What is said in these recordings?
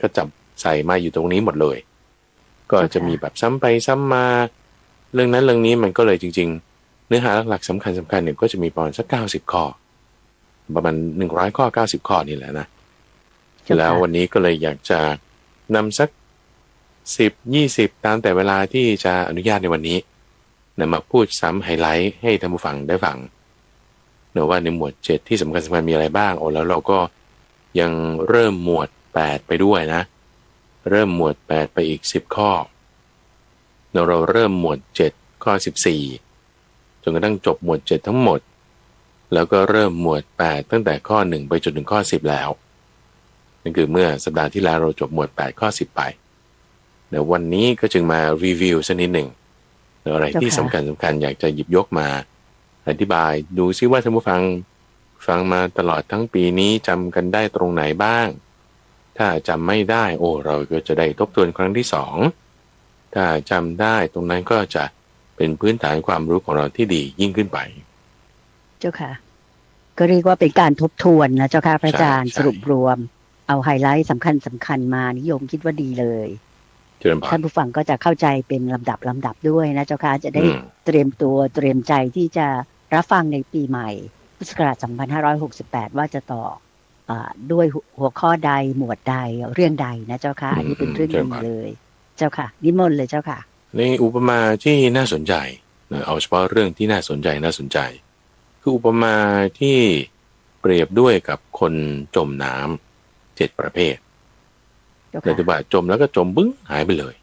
ก็จับใส่มาอยู่ตรงนี้หมดเลยก็จะมีแบบซ้ำไปซ้ำมาเรื่องนั้นเรื่องนี้มันก็เลยจริงๆเนื้อหาหลักๆสำคัญเนี่ยก็จะมีประมาณสัก90ข้อประมาณ100ข้อ90ข้อนี่แหละนะแล้ววันนี้ก็เลยอยากจะนำสัก10-20ตามแต่เวลาที่จะอนุญาตในวันนี้นำมาพูดซ้ำไฮไลท์ให้ท่านผู้ฟังได้ฟังเนื่องว่าในหมวด7ที่สำคัญมีอะไรบ้างแล้วเราก็ยังเริ่มหมวด8ไปด้วยนะเริ่มหมวด8ไปอีก10ข้อเราเริ่มหมวด7ข้อ14จนกระทั่งจบหมวด7ทั้งหมดแล้วก็เริ่มหมวด8ตั้งแต่ข้อ1ไปจนถึงข้อ10แล้วนั่นคือเมื่อสัปดาห์ที่แล้วเราจบหมวด8ข้อ10ไปเดี๋ยววันนี้ก็จึงมารีวิวสักนิดหนึ่งอะไรที่สำคัญอยากจะหยิบยกมาอธิบายดูซิว่าท่านผู้ฟังฟังมาตลอดทั้งปีนี้จำกันได้ตรงไหนบ้างถ้าจำไม่ได้เราก็จะได้ทบทวนครั้งที่2ถ้าจำได้ตรงนั้นก็จะเป็นพื้นฐานความรู้ของเราที่ดียิ่งขึ้นไปเจ้าค่ะก็เรียกว่าเป็นการทบทวนนะเจ้าค่ะพระอาจารย์สรุปรวมเอาไฮไลท์สำคัญมานิยมคิดว่าดีเลยท่านผู้ฟังก็จะเข้าใจเป็นลำดับด้วยนะเจ้าค่ะจะได้เตรียมตัวเตรียมใจที่จะรับฟังในปีใหม่พุทธศักราช2568ว่าจะต่อด้วยหัวข้อใดหมวดใดเรื่องใดนะเจ้าค่ะอันนี้เป็นเรื่องดีเลยเจ้าค่ะนิมนต์เลยเจ้าค่ะในอุปมาที่น่าสนใจเอาเฉพาะเรื่องที่น่าสนใจคืออุปมาที่เปรียบด้วยกับคนจมน้ำ7ประเภทแต่ที่ว่าจมแล้วก็จมบึ้งหายไปเลย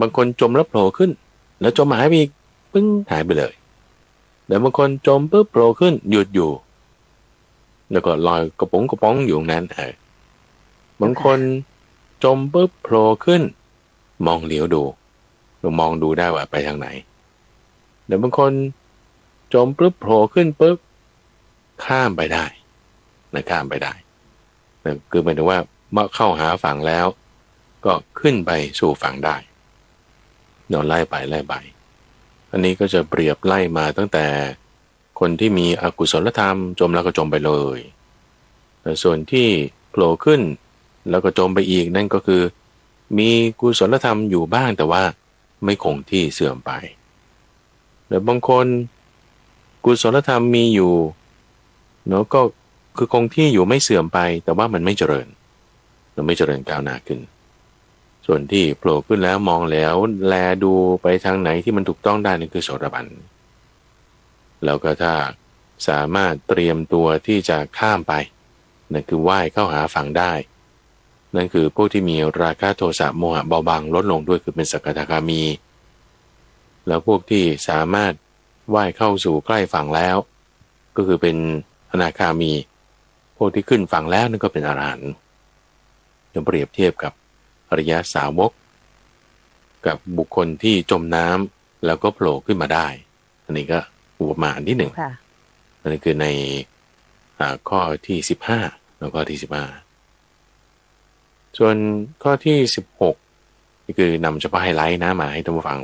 บางคนจมแล้วโผล่ขึ้นแล้วจมหายไปอีกปึ้งหายไปเลยแต่บางคนจมปุ๊บโผล่ขึ้นหยุดอยู่แล้วก็ลอยกระป๋องอยู่ตรงนั้นบางคนจมปุ๊บโผล่ขึ้นมองเหลียวดูเรามองดูได้ว่าไปทางไหนแต่บางคนจมปุ๊บโผล่ขึ้นปุ๊บข้ามไปได้ข้ามไปได้คือหมายถึงว่าเมื่อเข้าหาฝั่งแล้วก็ขึ้นไปสู่ฝั่งได้ไล่ไปอันนี้ก็จะเปรียบไล่มาตั้งแต่คนที่มีอกุศลธรรมจมแล้วก็จมไปเลยแต่ส่วนที่โผล่ขึ้นแล้วก็จมไปอีกนั่นก็คือมีกุศลธรรมอยู่บ้างแต่ว่าไม่คงที่เสื่อมไปแต่บางคนกุศลธรรมมีอยู่ก็คือคงที่อยู่ไม่เสื่อมไปแต่ว่ามันไม่เจริญก้าวหน้าขึ้นส่วนที่โผล่ขึ้นแล้วมองแล้วแลดูไปทางไหนที่มันถูกต้องได้นั่นคือโสดาบันแล้วก็ถ้าสามารถเตรียมตัวที่จะข้ามไปนั่นคือว่ายเข้าหาฝั่งได้นั่นคือพวกที่มีราคะโทสะโมหะเบาบางลดลงด้วยคือเป็นสักทาคามีแล้วพวกที่สามารถว่ายเข้าสู่ใกล้ฝั่งแล้วก็คือเป็นอนาคามีพวกที่ขึ้นฝั่งแล้วนั่นก็เป็นอรหันต์จะเปรียบเทียบกับอริยสาวกกับบุคคลที่จมน้ำแล้วก็โผล่ขึ้นมาได้อันนี้ก็อุปมาอันที่1อันนี้คือในข้อที่15แล้วก็ที่15ส่วนข้อที่16นี่คือนำเฉพาะไฮไลท์นะมาให้ท่านผู้ฟัง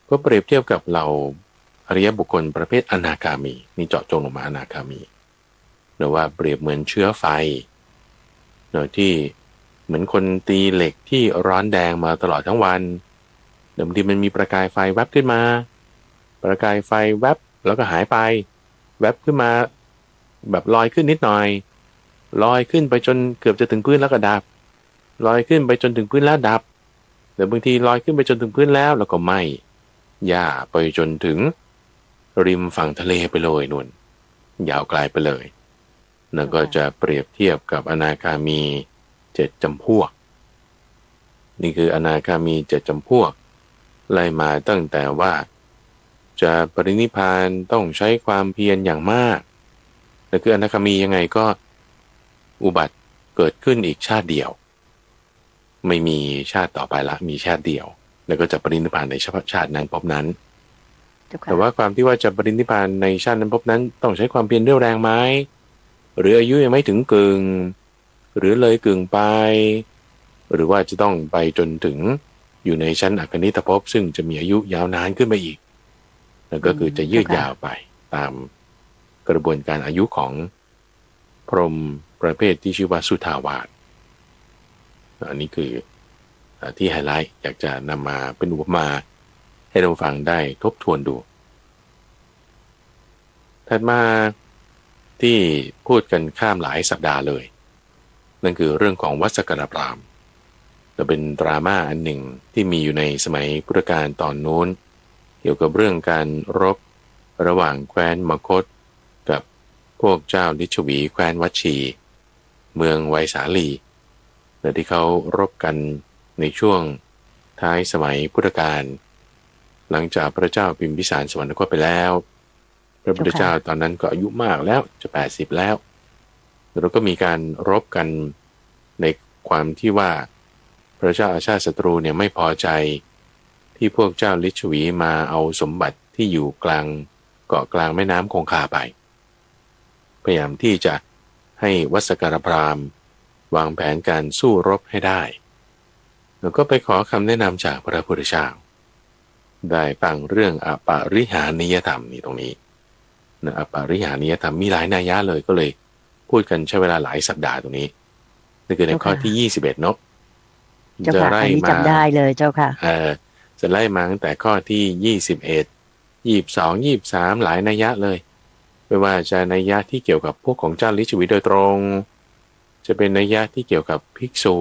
ก็เปรียบเทียบกับเราอริยบุคคลประเภทอนาคามีนี่เจาะจงลงมาอนาคามีหรือว่าเปรียบเหมือนเชื้อไฟที่เหมือนคนตีเหล็กที่ร้อนแดงมาตลอดทั้งวันบางทีมันมีประกายไฟแวบขึ้นมาประกายไฟแวบแล้วก็หายไปแวบขึ้นมาแบบลอยขึ้นนิดหน่อยลอยขึ้นไปจนเกือบจะถึงพื้นแล้วก็ดับลอยขึ้นไปจนถึงพื้นแล้วดับแต่บางทีลอยขึ้นไปจนถึงพื้นแล้วก็ไหม้หญ้าไปจนถึงริมฝั่งทะเลไปเลยนู่นยาวไกลไปเลยแล้วก็จะเปรียบเทียบกับอนาคามี7จำพวกนี่คืออนาคามี7จำพวกไล่มาตั้งแต่ว่าจะปรินิพพานต้องใช้ความเพียรอย่างมากแต่คืออนาคามียังไงก็อุบัติเกิดขึ้นอีกชาติเดียวไม่มีชาติต่อไปละมีชาติเดียวแล้วก็จะปรินิพพานในเฉพาะชาตินั้นภพนั้นแต่ว่าความที่ว่าจะปรินิพพานในชาตินั้นภพนั้นต้องใช้ความเพียรเรี่ยวแรงไหมหรืออายุยังไม่ถึงกึ่งหรือเลยกึ่งไปหรือว่าจะต้องไปจนถึงอยู่ในชั้นอคนิตภพซึ่งจะมีอายุยาวนานขึ้นไปอีกแล้วก็คือจะยืดยาวไปตามกระบวนการอายุของพรหมประเภทที่ชื่อว่าสุทาวาส อันนี้คือที่ไฮไลท์อยากจะนำมาเป็นอุปมาให้เราฟังได้ทบทวนดูถัดมาที่พูดกันข้ามหลายสัปดาห์เลยนั่นคือเรื่องของวัดสกรพราหมณ์จะเป็นดราม่าอันหนึ่งที่มีอยู่ในสมัยพุทธกาลตอนโน้นเกี่ยวกับเรื่องการรบระหว่างแคว้นมคธกับพวกเจ้าลิชวีแคว้นวัชชีเมืองไวสาลีและที่เขารบกันในช่วงท้ายสมัยพุทธกาลหลังจากพระเจ้าพิมพิสารสวรรคตไปแล้วพระพุทธเจ้าตอนนั้นก็อายุมากแล้วจะ80แล้วแล้วก็มีการรบกันในความที่ว่าพระเจ้าอาชาติศัตรูเนี่ยไม่พอใจที่พวกเจ้าลิชวีมาเอาสมบัติที่อยู่กลางเกาะกลางแม่น้ำคงคาไปพยายามที่จะให้วัดสกรพราหมณ์วางแผนการสู้รบให้ได้แล้วก็ไปขอคำแนะนำจากพระพุทธเจ้าได้ฟังเรื่องอปาริหานิยธรรมนี่ตรงนี้นะอปาริหานิยธรรมมีหลายนัยยะเลยก็เลยพูดกันใช้เวลาหลายสัปดาห์ตรงนี้นี่คือในข้อที่21เนาะจะไล่มาจำได้เลยเจ้าค่ะจะไล่มาตั้งแต่ข้อที่21 22 23หลายนัยยะเลยไม่ว่าจะนัยยะที่เกี่ยวกับพวกของเจ้าลิชวีโดยตรงจะเป็นนัยยะที่เกี่ยวกับภิกษุ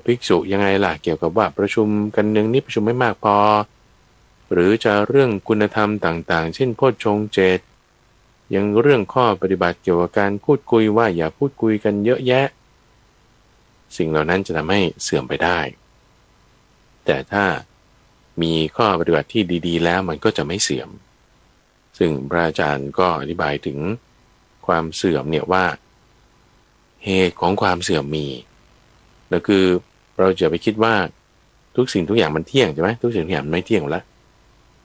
ภิกษุยังไงล่ะเกี่ยวกับว่าประชุมกันนึงนี่ประชุมไม่มากพอหรือจะเรื่องคุณธรรมต่างๆเช่นโพชฌงค์7ยังเรื่องข้อปฏิบัติเกี่ยวกับการพูดคุยว่าอย่าพูดคุยกันเยอะแยะสิ่งเหล่านั้นจะทำให้เสื่อมไปได้แต่ถ้ามีข้อปฏิบัติที่ดีๆแล้วมันก็จะไม่เสื่อมซึ่งพระอาจารย์ก็อธิบายถึงความเสื่อมเนี่ยว่าเหตุของความเสื่อมมีนั่นคือเราจะไปคิดว่าทุกสิ่งทุกอย่างมันเที่ยงใช่ไหมทุกสิ่งทุกอย่างมันไม่เที่ยงแล้ว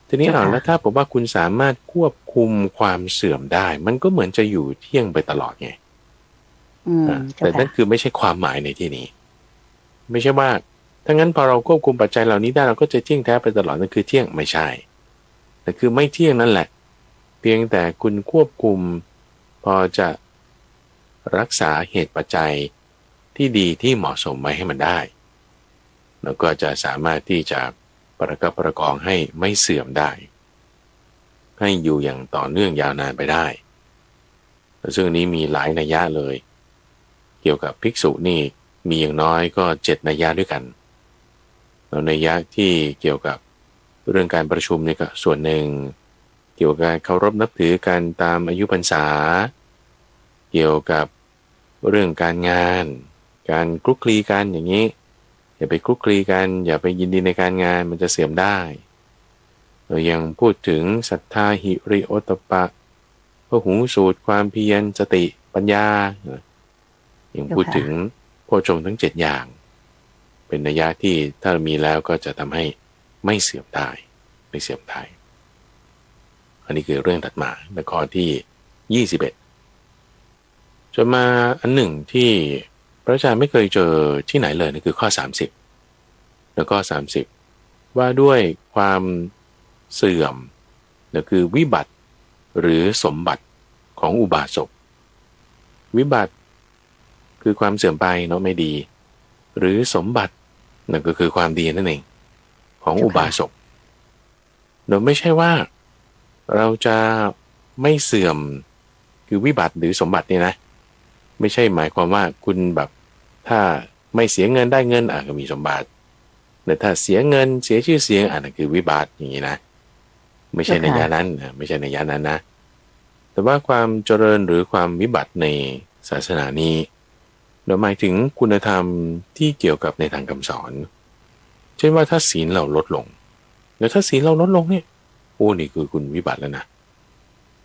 ทีนี้แล้วถ้าผมว่าคุณสามารถควบคุมความเสื่อมได้มันก็เหมือนจะอยู่เที่ยงไปตลอดไงแต่นั่นคือไม่ใช่ความหมายในที่นี้ไม่ใช่ว่าถ้างั้นพอเราควบคุมปัจจัยเหล่านี้ได้เราก็จะเที่ยงแท้ไปตลอดนั่นคือเที่ยงไม่ใช่แต่คือไม่เที่ยงนั่นแหละเพียงแต่คุณควบคุมพอจะรักษาเหตุปัจจัยที่ดีที่เหมาะสมไว้ให้มันได้แล้วก็จะสามารถที่จะประคับประคองให้ไม่เสื่อมได้ให้อยู่อย่างต่อเนื่องยาวนานไปได้ซึ่งนี้มีหลายนัยยะเลยเกี่ยวกับภิกษุนี่มีอย่างน้อยก็7นัยยะด้วยกันแล้วนัยยะที่เกี่ยวกับเรื่องการประชุมนี่ก็ส่วนหนึ่งเกี่ยวกับการเคารพนับถือกันตามอายุพรรษาเกี่ยวกับเรื่องการงานการคลุกคลีกันอย่างนี้อย่าไปคลุกคลีกันอย่าไปยินดีในการงานมันจะเสื่อมได้เรายังพูดถึงศรัทธาหิริโอตตัปปะพหูสูตรความเพียรสติปัญญายังพูดถึงโพชฌงค์ทั้ง7อย่างเป็นนัยยะที่ถ้ามีแล้วก็จะทำให้ไม่เสื่อมได้ไม่เสื่อมได้อันนี้คือเรื่องถัดมาในข้อที่21จนมาอันหนึ่งที่พระอาจารย์ไม่เคยเจอที่ไหนเลยนั่นคือข้อ30แล้วก็30ว่าด้วยความเสื่อมนั่นคือวิบัติหรือสมบัติของอุบาสกวิบัติคือความเสื่อมไปเนาะไม่ดีหรือสมบัตินั่นก็คือความดีนั่นเองของอุบาสกโดยไม่ใช่ว่าเราจะไม่เสื่อมคือวิบัติหรือสมบัติเนี่ยนะไม่ใช่หมายความว่าคุณแบบถ้าไม่เสียเงินได้เงินก็มีสมบัติแต่ถ้าเสียเงินเสียชื่อเสียงนั่นคือวิบัติอย่างนี้นะไม่ใช่ในยะนั้นไม่ใช่ในยะนั้นนะแต่ว่าความเจริญหรือความวิบัติในศาสนานี้เราหมายถึงคุณธรรมที่เกี่ยวกับในทางคำสอนเช่นว่าถ้าศีลเราลดลงแล้วถ้าศีลเราลดลงเนี่ยโอ้นี่คือคุณวิบัติแล้วนะ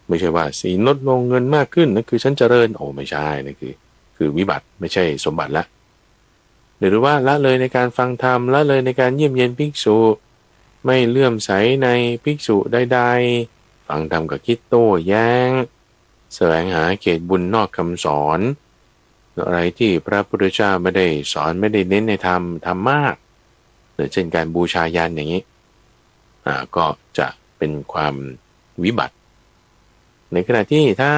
ไม่ใช่ว่าศีลลดลงเงินมากขึ้นนั่นคือฉันเจริญโอ้ไม่ใช่นั่นคือวิบัติไม่ใช่สมบัติละหรือว่าละเลยในการฟังธรรมละเลยในการเยี่ยมเยียนภิกษุไม่เลื่อมใสในภิกษุใดๆฟังธรรมกับคิดโต้แย้งแสวงหาเขตบุญนอกคำสอนอะไรที่พระพุทธเจ้าไม่ได้สอนไม่ได้เน้นในธรรมทำมากหรือเช่นการบูชายันอย่างนี้ก็จะเป็นความวิบัติในขณะที่ถ้า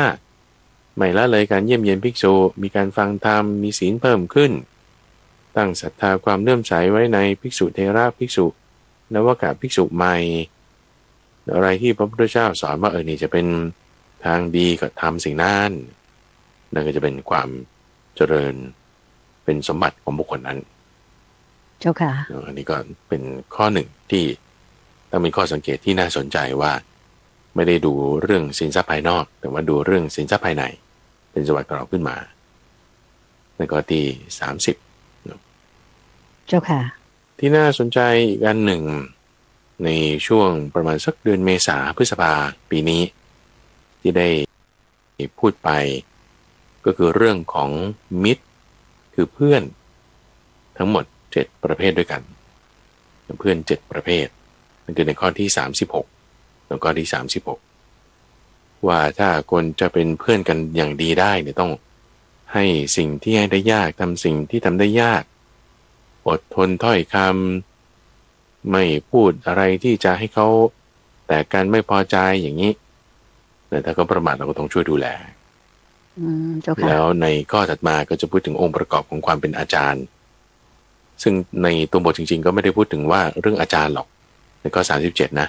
ไม่ละเลยการเยี่ยมเยียนภิกษุมีการฟังธรรมมีศีลเพิ่มขึ้น ตั้งศรัทธาความเลื่อมใสไว้ในภิกษุเทระภิกษุนวากะภิกษุใหม่อะไรที่พระพุทธเจ้าสอนว่านี่จะเป็นทางดีก็ทำสิ่งนั้นนั่นก็จะเป็นความเจริญเป็นสมบัติของบุคคลนั้นเจ้าค่ะอันนี้ก็เป็นข้อหนึ่งที่ต้องเป็นข้อสังเกตที่น่าสนใจว่าไม่ได้ดูเรื่องสินทรัพย์ภายนอกแต่ว่าดูเรื่องสินทรัพย์ภายในเป็นสมบัติของเราขึ้นมาในข้อที่30เจ้าค่ะที่น่าสนใจอีกอันหนึ่งในช่วงประมาณสักเดือนเมษาพฤษภาปีนี้ที่ได้พูดไปก็คือเรื่องของมิตรคือเพื่อนทั้งหมด7ประเภทด้วยกันเพื่อน7ประเภทนั่นคือในข้อที่36แล้วก็ที่36ว่าถ้าคนจะเป็นเพื่อนกันอย่างดีได้เนี่ยต้องให้สิ่งที่ให้ได้ยากทำสิ่งที่ทำได้ยากอดทนถ้อยคำไม่พูดอะไรที่จะให้เขาแต่การไม่พอใจอย่างนี้แต่ถ้าเขาประมาทเราก็ต้องช่วยดูแลแล้วในข้อถัดมาก็จะพูดถึงองค์ประกอบของความเป็นอาจารย์ซึ่งในตัวบทจริงๆก็ไม่ได้พูดถึงว่าเรื่องอาจารย์หรอกในข้อ37นะ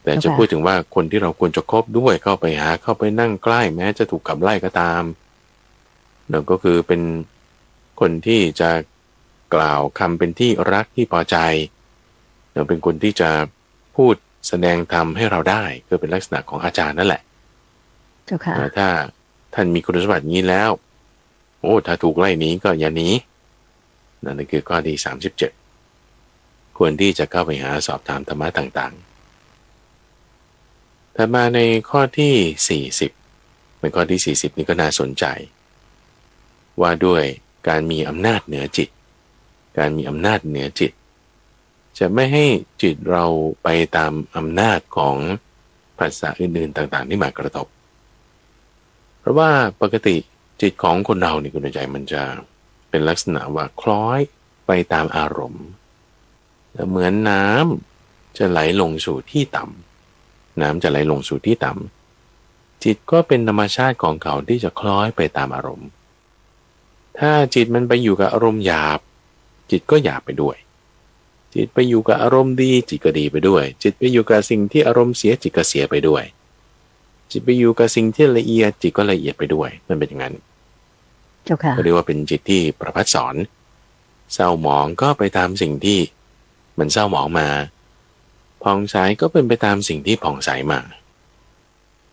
แต่จะพูดถึงว่าคนที่เราควรจะคบด้วยเข้าไปหาเข้าไปนั่งใกล้แม้จะถูกขับไล่ก็ตามนั่นก็คือเป็นคนที่จะกล่าวคำเป็นที่รักที่พอใจเป็นคนที่จะพูดแสดงธรรมให้เราได้ก็เป็นลักษณะของอาจารย์นั่นแหละเจ้าค่ะถ้าท่านมีคุณสมบัตินี้แล้วถ้าถูกไล่หนีก็อย่าหนีนั่นคือข้อที่37ควรที่จะเข้าไปหาสอบถามธรรมะต่างๆถัดมาในข้อที่40เป็นข้อที่40นี่ก็น่าสนใจว่าด้วยการมีอำนาจเหนือจิตการมีอำนาจเหนือจิตจะไม่ให้จิตเราไปตามอำนาจของภาษาอื่นๆต่างๆที่มากระทบเพราะว่าปกติจิตของคนเรานี่คุณใจมันจะเป็นลักษณะว่าคล้อยไปตามอารมณ์เหมือนน้ำจะไหลลงสู่ที่ต่ำน้ำจะไหลลงสู่ที่ต่ำจิตก็เป็นธรรมชาติของเขาที่จะคล้อยไปตามอารมณ์ถ้าจิตมันไปอยู่กับอารมณ์หยาบจิตก็หยาบไปด้วยจิตไปอยู่กับอารมณ์ดีจิตก็ดีไปด้วยจิตไปอยู่กับสิ่งที่อารมณ์เสียจิตก็เสียไปด้วยจิตไปอยู่กับสิ่งที่ละเอียดจิตก็ละเอียดไปด้วยมันเป็นอย่างนั้นเจ้าค่ะก็เรียกว่าเป็นจิตที่ประภัสสรเศร้าหมองก็ไปตามสิ่งที่มันเศร้าหมองมาผ่องใสก็เป็นไปตามสิ่งที่ผ่องใสมา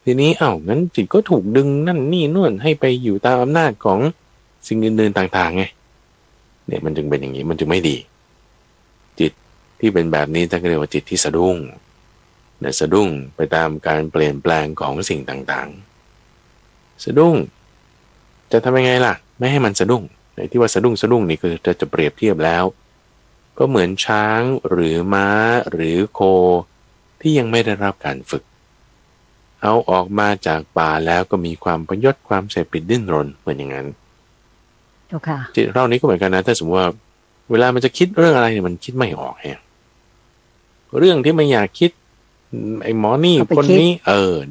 ทีนี้งั้นจิตก็ถูกดึงนั่นนี่นู่นให้ไปอยู่ตามอำนาจของสิ่งอื่นๆต่างๆไงเนี่ยมันจึงเป็นอย่างนี้มันจึงไม่ดีจิตที่เป็นแบบนี้ท่านเรียกว่าจิตที่สะดุ้งเนี่ยสะดุ้งไปตามการเปลี่ยนแปลงของสิ่งต่างๆสะดุ้งจะทำยังไงล่ะไม่ให้มันสะดุ้งในที่ว่าสะดุ้งนี่คือจะเปรียบเทียบแล้วก็เหมือนช้างหรือม้าหรือโคที่ยังไม่ได้รับการฝึกเอาออกมาจากป่าแล้วก็มีความพยศความเสพติดดิ้นรนเหมือนอย่างนั้นจิตเรานี้ก็เหมือนกันนะถ้าสมมติว่าเวลามันจะคิดเรื่องอะไรเนี่ยมันคิดไม่ออกแฮะเรื่องที่ไม่อยากคิดไอ้หมอนี่คนนี้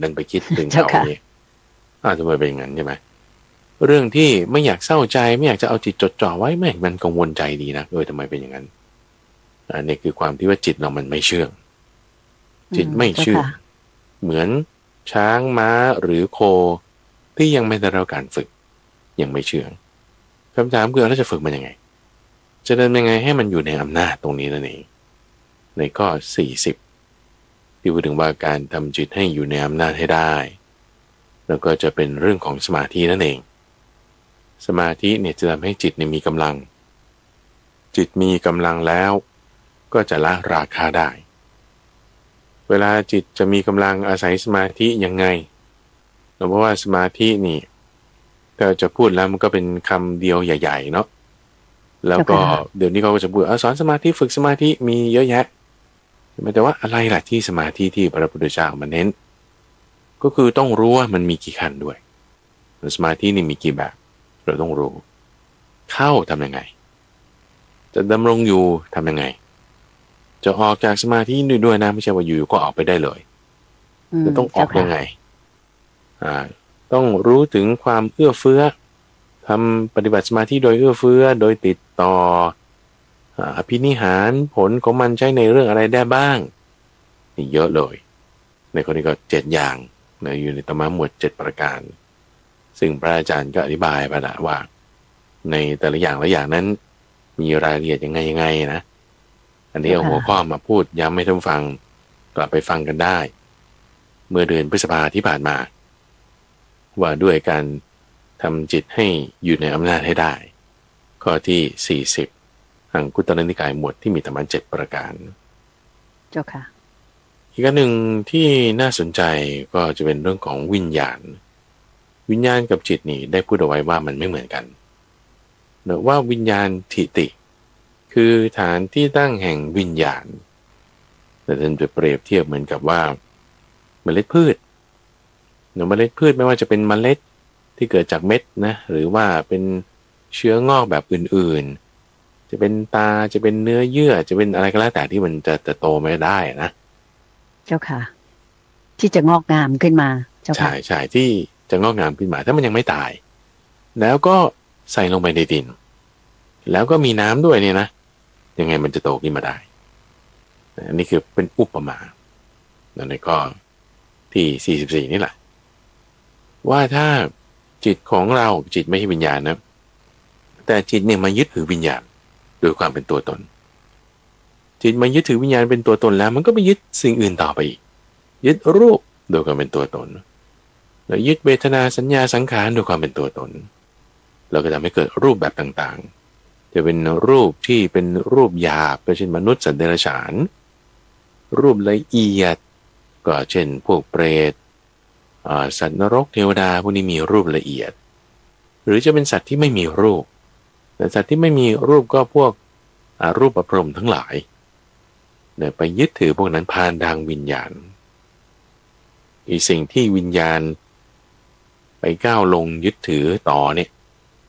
ดันไปคิดถึงเขาเนี่ยทำไมเป็นอย่างนั้นใช่ไหมเรื่องที่ไม่อยากเศร้าใจไม่อยากจะเอาจิตจดจ่อไว้แม่งมันกังวลใจดีนะทำไมเป็นอย่างนั้นนี่คือความที่ว่าจิตเรามันไม่เชื่องจิตไม่เชื่องเหมือนช้างม้าหรือโคที่ยังไม่ได้รับการฝึกยังไม่เชื่องคำถามคือเราจะฝึกมันยังไงจะเดินยังไงให้มันอยู่ในอำนาจตรงนี้นั่นเองในข้อ40ที่พูดถึงว่าการทำจิตให้อยู่ในอำนาจให้ได้แล้วก็จะเป็นเรื่องของสมาธินั่นเองสมาธิเนี่ยจะทำให้จิตมีกำลังจิตมีกำลังแล้วก็จะละราคะได้เวลาจิตจะมีกำลังอาศัยสมาธิยังไงเพราะว่าสมาธินี่ก็จะพูดแล้วมันก็เป็นคำเดียวใหญ่ๆเนาะแล้วก็เดี๋ยวนี้เขาก็จะพูดสอนสมาธิฝึกสมาธิมีเยอะแยะแต่ว่าอะไรล่ะที่สมาธิที่พระพุทธเจ้ามาเน้นก็คือต้องรู้ว่ามันมีกี่ขั้นด้วยสมาธินี่มีกี่แบบเราต้องรู้เข้าทำยังไงจะดำรงอยู่ทำยังไงจะออกจากสมาธิด้วยนะไม่ใช่ว่าอยู่ก็ออกไปได้เลยจะต้องออกยังไงต้องรู้ถึงความเอื้อเฟื้อ ทำปฏิบัติสมาธิโดยเอื้อเฟื้อโดยติดต่ออภินิหารผลของมันใช้ในเรื่องอะไรได้บ้างนี่เยอะเลยในข้อนี้ก็7อย่างนะอยู่ในธรรมะหมวด7ประการซึ่งพระอาจารย์ก็อธิบายไปละว่าในแต่ละอย่างละอย่างนั้นมีรายละเอียดยังไงนะอันนี้เอาหัวข้อมาพูดย้ำให้ท่านฟังกลับไปฟังกันได้เมื่อเดือนพฤษภาที่ผ่านมาว่าด้วยการทำจิตให้อยู่ในอำนาจให้ได้ข้อที่40อังคุตตรนิกายหมวดที่มีธรรมะ7ประการเจ้าค่ะอีกอันหนึ่งที่น่าสนใจก็จะเป็นเรื่องของวิญญาณกับจิตนี่ได้พูดเอาไว้ว่ามันไม่เหมือนกันเนื่องว่าวิญญาณทิติคือฐานที่ตั้งแห่งวิญญาณแต่ท่านจะเปรียบเทียบเหมือนกับว่าเมล็ดพืชเมล็ดพืชไม่ว่าจะเป็นเมล็ดที่เกิดจากเม็ดนะหรือว่าเป็นเชื้องอกแบบอื่นๆจะเป็นตาจะเป็นเนื้อเยื่อจะเป็นอะไรก็แล้วแต่ที่มันจะโตไม่ได้นะเจ้าค่ะที่จะงอกงามขึ้นมาเจ้าค่ะใช่ที่จะงอกงามขึ้นมาถ้ามันยังไม่ตายแล้วก็ใส่ลงไปในดินแล้วก็มีน้ำด้วยเนี่ยนะยังไงมันจะโตขึ้นมาได้อันนี้คือเป็นอุปมาในข้อที่44นี่แหละว่าถ้าจิตของเราจิตไม่ใช่วิญญาณนะแต่จิตเนี่ยมายึดถือวิญญาณโดยความเป็นตัวตนจิตมายึดถือวิญญาณเป็นตัวตนแล้วมันก็ไปยึดสิ่งอื่นต่อไปอีกยึดรูปโดยความเป็นตัวตนแล้วยึดเวทนาสัญญาสังขารโดยความเป็นตัวตนแล้วก็ทำให้เกิดรูปแบบต่างๆจะเป็นรูปที่เป็นรูปหยาบก็เช่นมนุษย์สัตว์เดรัจฉานรูปละเอียดก็เช่นพวกเปรตสัตว์นรกเทวดาพวกนี้มีรูปละเอียดหรือจะเป็นสัตว์ที่ไม่มีรูปแต่สัตว์ที่ไม่มีรูปก็พวกรูปประพรหมทั้งหลายเนี่ยไปยึดถือพวกนั้นผ่านทางวิญญาณอีสิ่งที่วิญญาณไปก้าวลงยึดถือต่อเนี่ย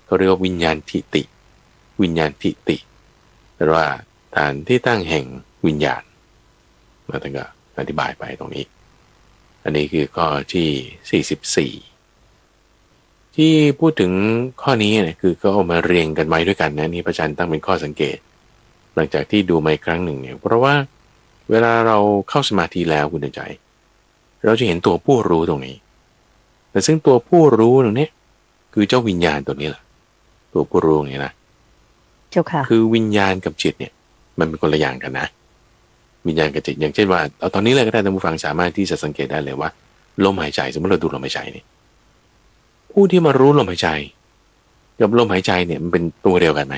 เขาเรียกว่าวิญญาณทิติหรือว่าฐานที่ตั้งแห่งวิญญาณมาตั้งก็อธิบายไปตรงนี้อันนี้คือข้อที่44ที่พูดถึงข้อนี้เนี่ยคือก็เอามาเรียงกันไว้ด้วยกันนะนี่พระอาจารย์ตั้งเป็นข้อสังเกตหลังจากที่ดูมาอีกครั้งหนึ่งเนี่ยเพราะว่าเวลาเราเข้าสมาธิแล้วคุณใจเราจะเห็นตัวผู้รู้ตรงนี้แต่ซึ่งตัวผู้รู้ตรงนี้คือเจ้าวิญญาณตัวนี้แหละตัวผู้รู้เนี่ยนะเจ้าค่ะคือวิญญาณกับจิตเนี่ยมันเป็นคนละอย่างกันนะวิญญาณกับจิตอย่างเช่นว่าเอาตอนนี้เลยก็ได้ท่านผู้ฟังสามารถที่จะสังเกตได้เลยว่าลมหายใจสมมติเราดูลมหายใจนี่ผู้ที่มารู้ลมหายใจกับลมหายใจเนี่ยมันเป็นตัวเดียวกันไหม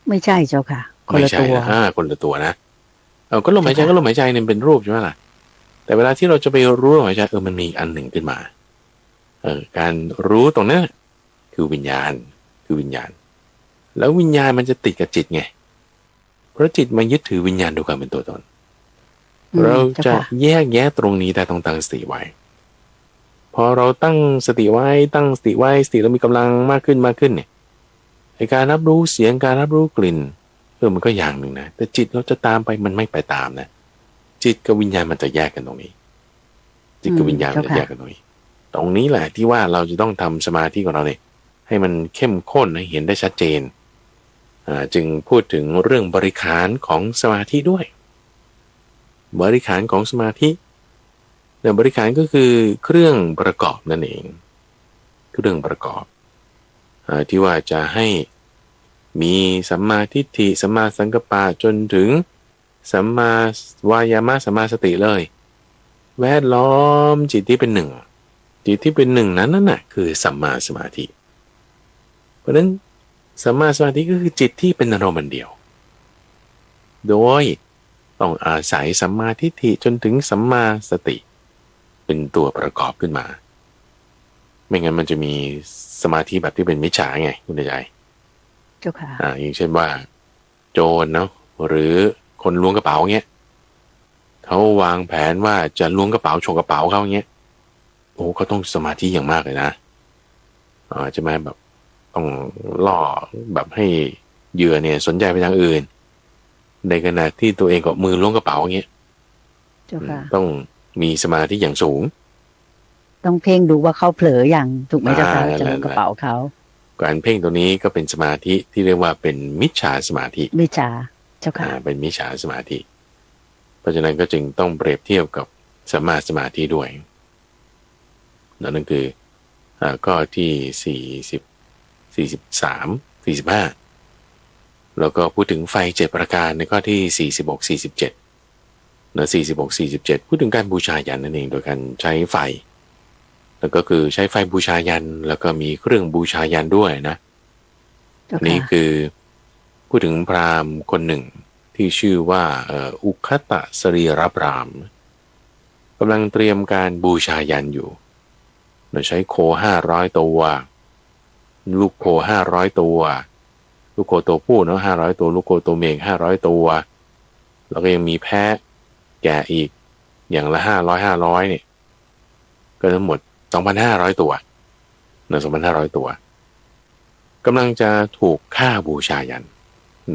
ไม่ใช่เจ้าค่ะคนละตัวคนละตัวนะก็ลมหายใจก็ลมหายใจเนี่ยเป็นรูปใช่ไหมล่ะแต่เวลาที่เราจะไปรู้ลมหายใจมันมีอันหนึ่งขึ้นมาการรู้ตรงนั้นคือวิญญาณแล้ววิญญาณมันจะติดกับจิตไงเพราะจิตมันยึดถือวิญญาณโดยความเป็นตัวตนเราจะแยกแยะตรงนี้ได้ต้องตั้งสติไว้พอเราตั้งสติไว้สติเรามีกำลังมากขึ้นเนี่ยในการรับรู้เสียงการรับรู้กลิ่นมันก็อย่างหนึ่งนะแต่จิตเราจะตามไปมันไม่ไปตามนะจิตกับวิญญาณมันจะแยกกันตรงนี้จิตกับวิญญาณมันจะแยกกันตรงนี้แหละที่ว่าเราจะต้องทำสมาธิของเราเนี่ยให้มันเข้มข้นให้เห็นได้ชัดเจนจึงพูดถึงเรื่องบริขารของสมาธิด้วยบริขารของสมาธิบริขารก็คือเครื่องประกอบนั่นเองเครื่องประกอบที่ว่าจะให้มีสัมมาทิฏฐิสัมมาสังกัปปะจนถึงสัมมาวายามะสัมมาสติเลยแวดล้อมจิตที่เป็นหนึ่งจิตที่เป็นหนึ่งนั้นน่ะคือสัมมาสมาธิเพราะฉะนั้นสัมมาสมาธิก็คือจิตที่เป็นอารมณ์เดียวโดยต้องอาศัยสัมมาทิฏฐิจนถึงสัมมาสติเป็นตัวประกอบขึ้นมาไม่งั้นมันจะมีสมาธิแบบที่เป็นมิจฉาไงคุณใจเจ้าค่ะอย่างเช่นว่าโจรเนาะหรือคนล้วงกระเป๋าเงี้ยเขาวางแผนว่าจะล้วงกระเป๋าฉกกระเป๋าเขาเงี้ยโอ้เขาต้องสมาธิอย่างมากเลยนะจะมาแบบต้องล่อแบบให้เหยื่อเนี่ยสนใจไปทางอื่นในขณะที่ตัวเองก็มือล้วงกระเป๋าเงี้ยต้องมีสมาธิอย่างสูง ต้องเพ่งดูว่าเขาเผลออย่างถูกไหมเจ้าค่ะจะลงกระเป๋าเขาการเพ่งตัวนี้ก็เป็นสมาธิที่เรียกว่าเป็นมิจฉาสมาธิมิจฉาเจ้าค่ะเป็นมิจฉาสมาธิเพราะฉะนั้นก็จึงต้องเปรียบเทียบกับสัมมาสมาธิด้วยนั่นคือก็ที่43 45แล้วก็พูดถึงไฟ7ประการในข้อที่46 47นะ46 47พูดถึงการบูชายันนั่นเองโดยการใช้ไฟแล้วก็คือใช้ไฟบูชายันแล้วก็มีเครื่องบูชายันด้วยนะอันนี้คือพูดถึงพราหมณ์คนหนึ่งที่ชื่อว่าอุคตะสรีรพราหมณ์กำลังเตรียมการบูชายันอยู่โดยใช้โค500ตัวลูกโค500ตัวลูกโคตัวผู้เนาะ500ตัวลูกโคตัวเมีย500ตัวแล้วก็ยังมีแพะแกะอีกอย่างละ500เนี่ยก็ทั้งหมด 2,500 ตัวนะ2,500 ตัวกำลังจะถูกฆ่าบูชายัน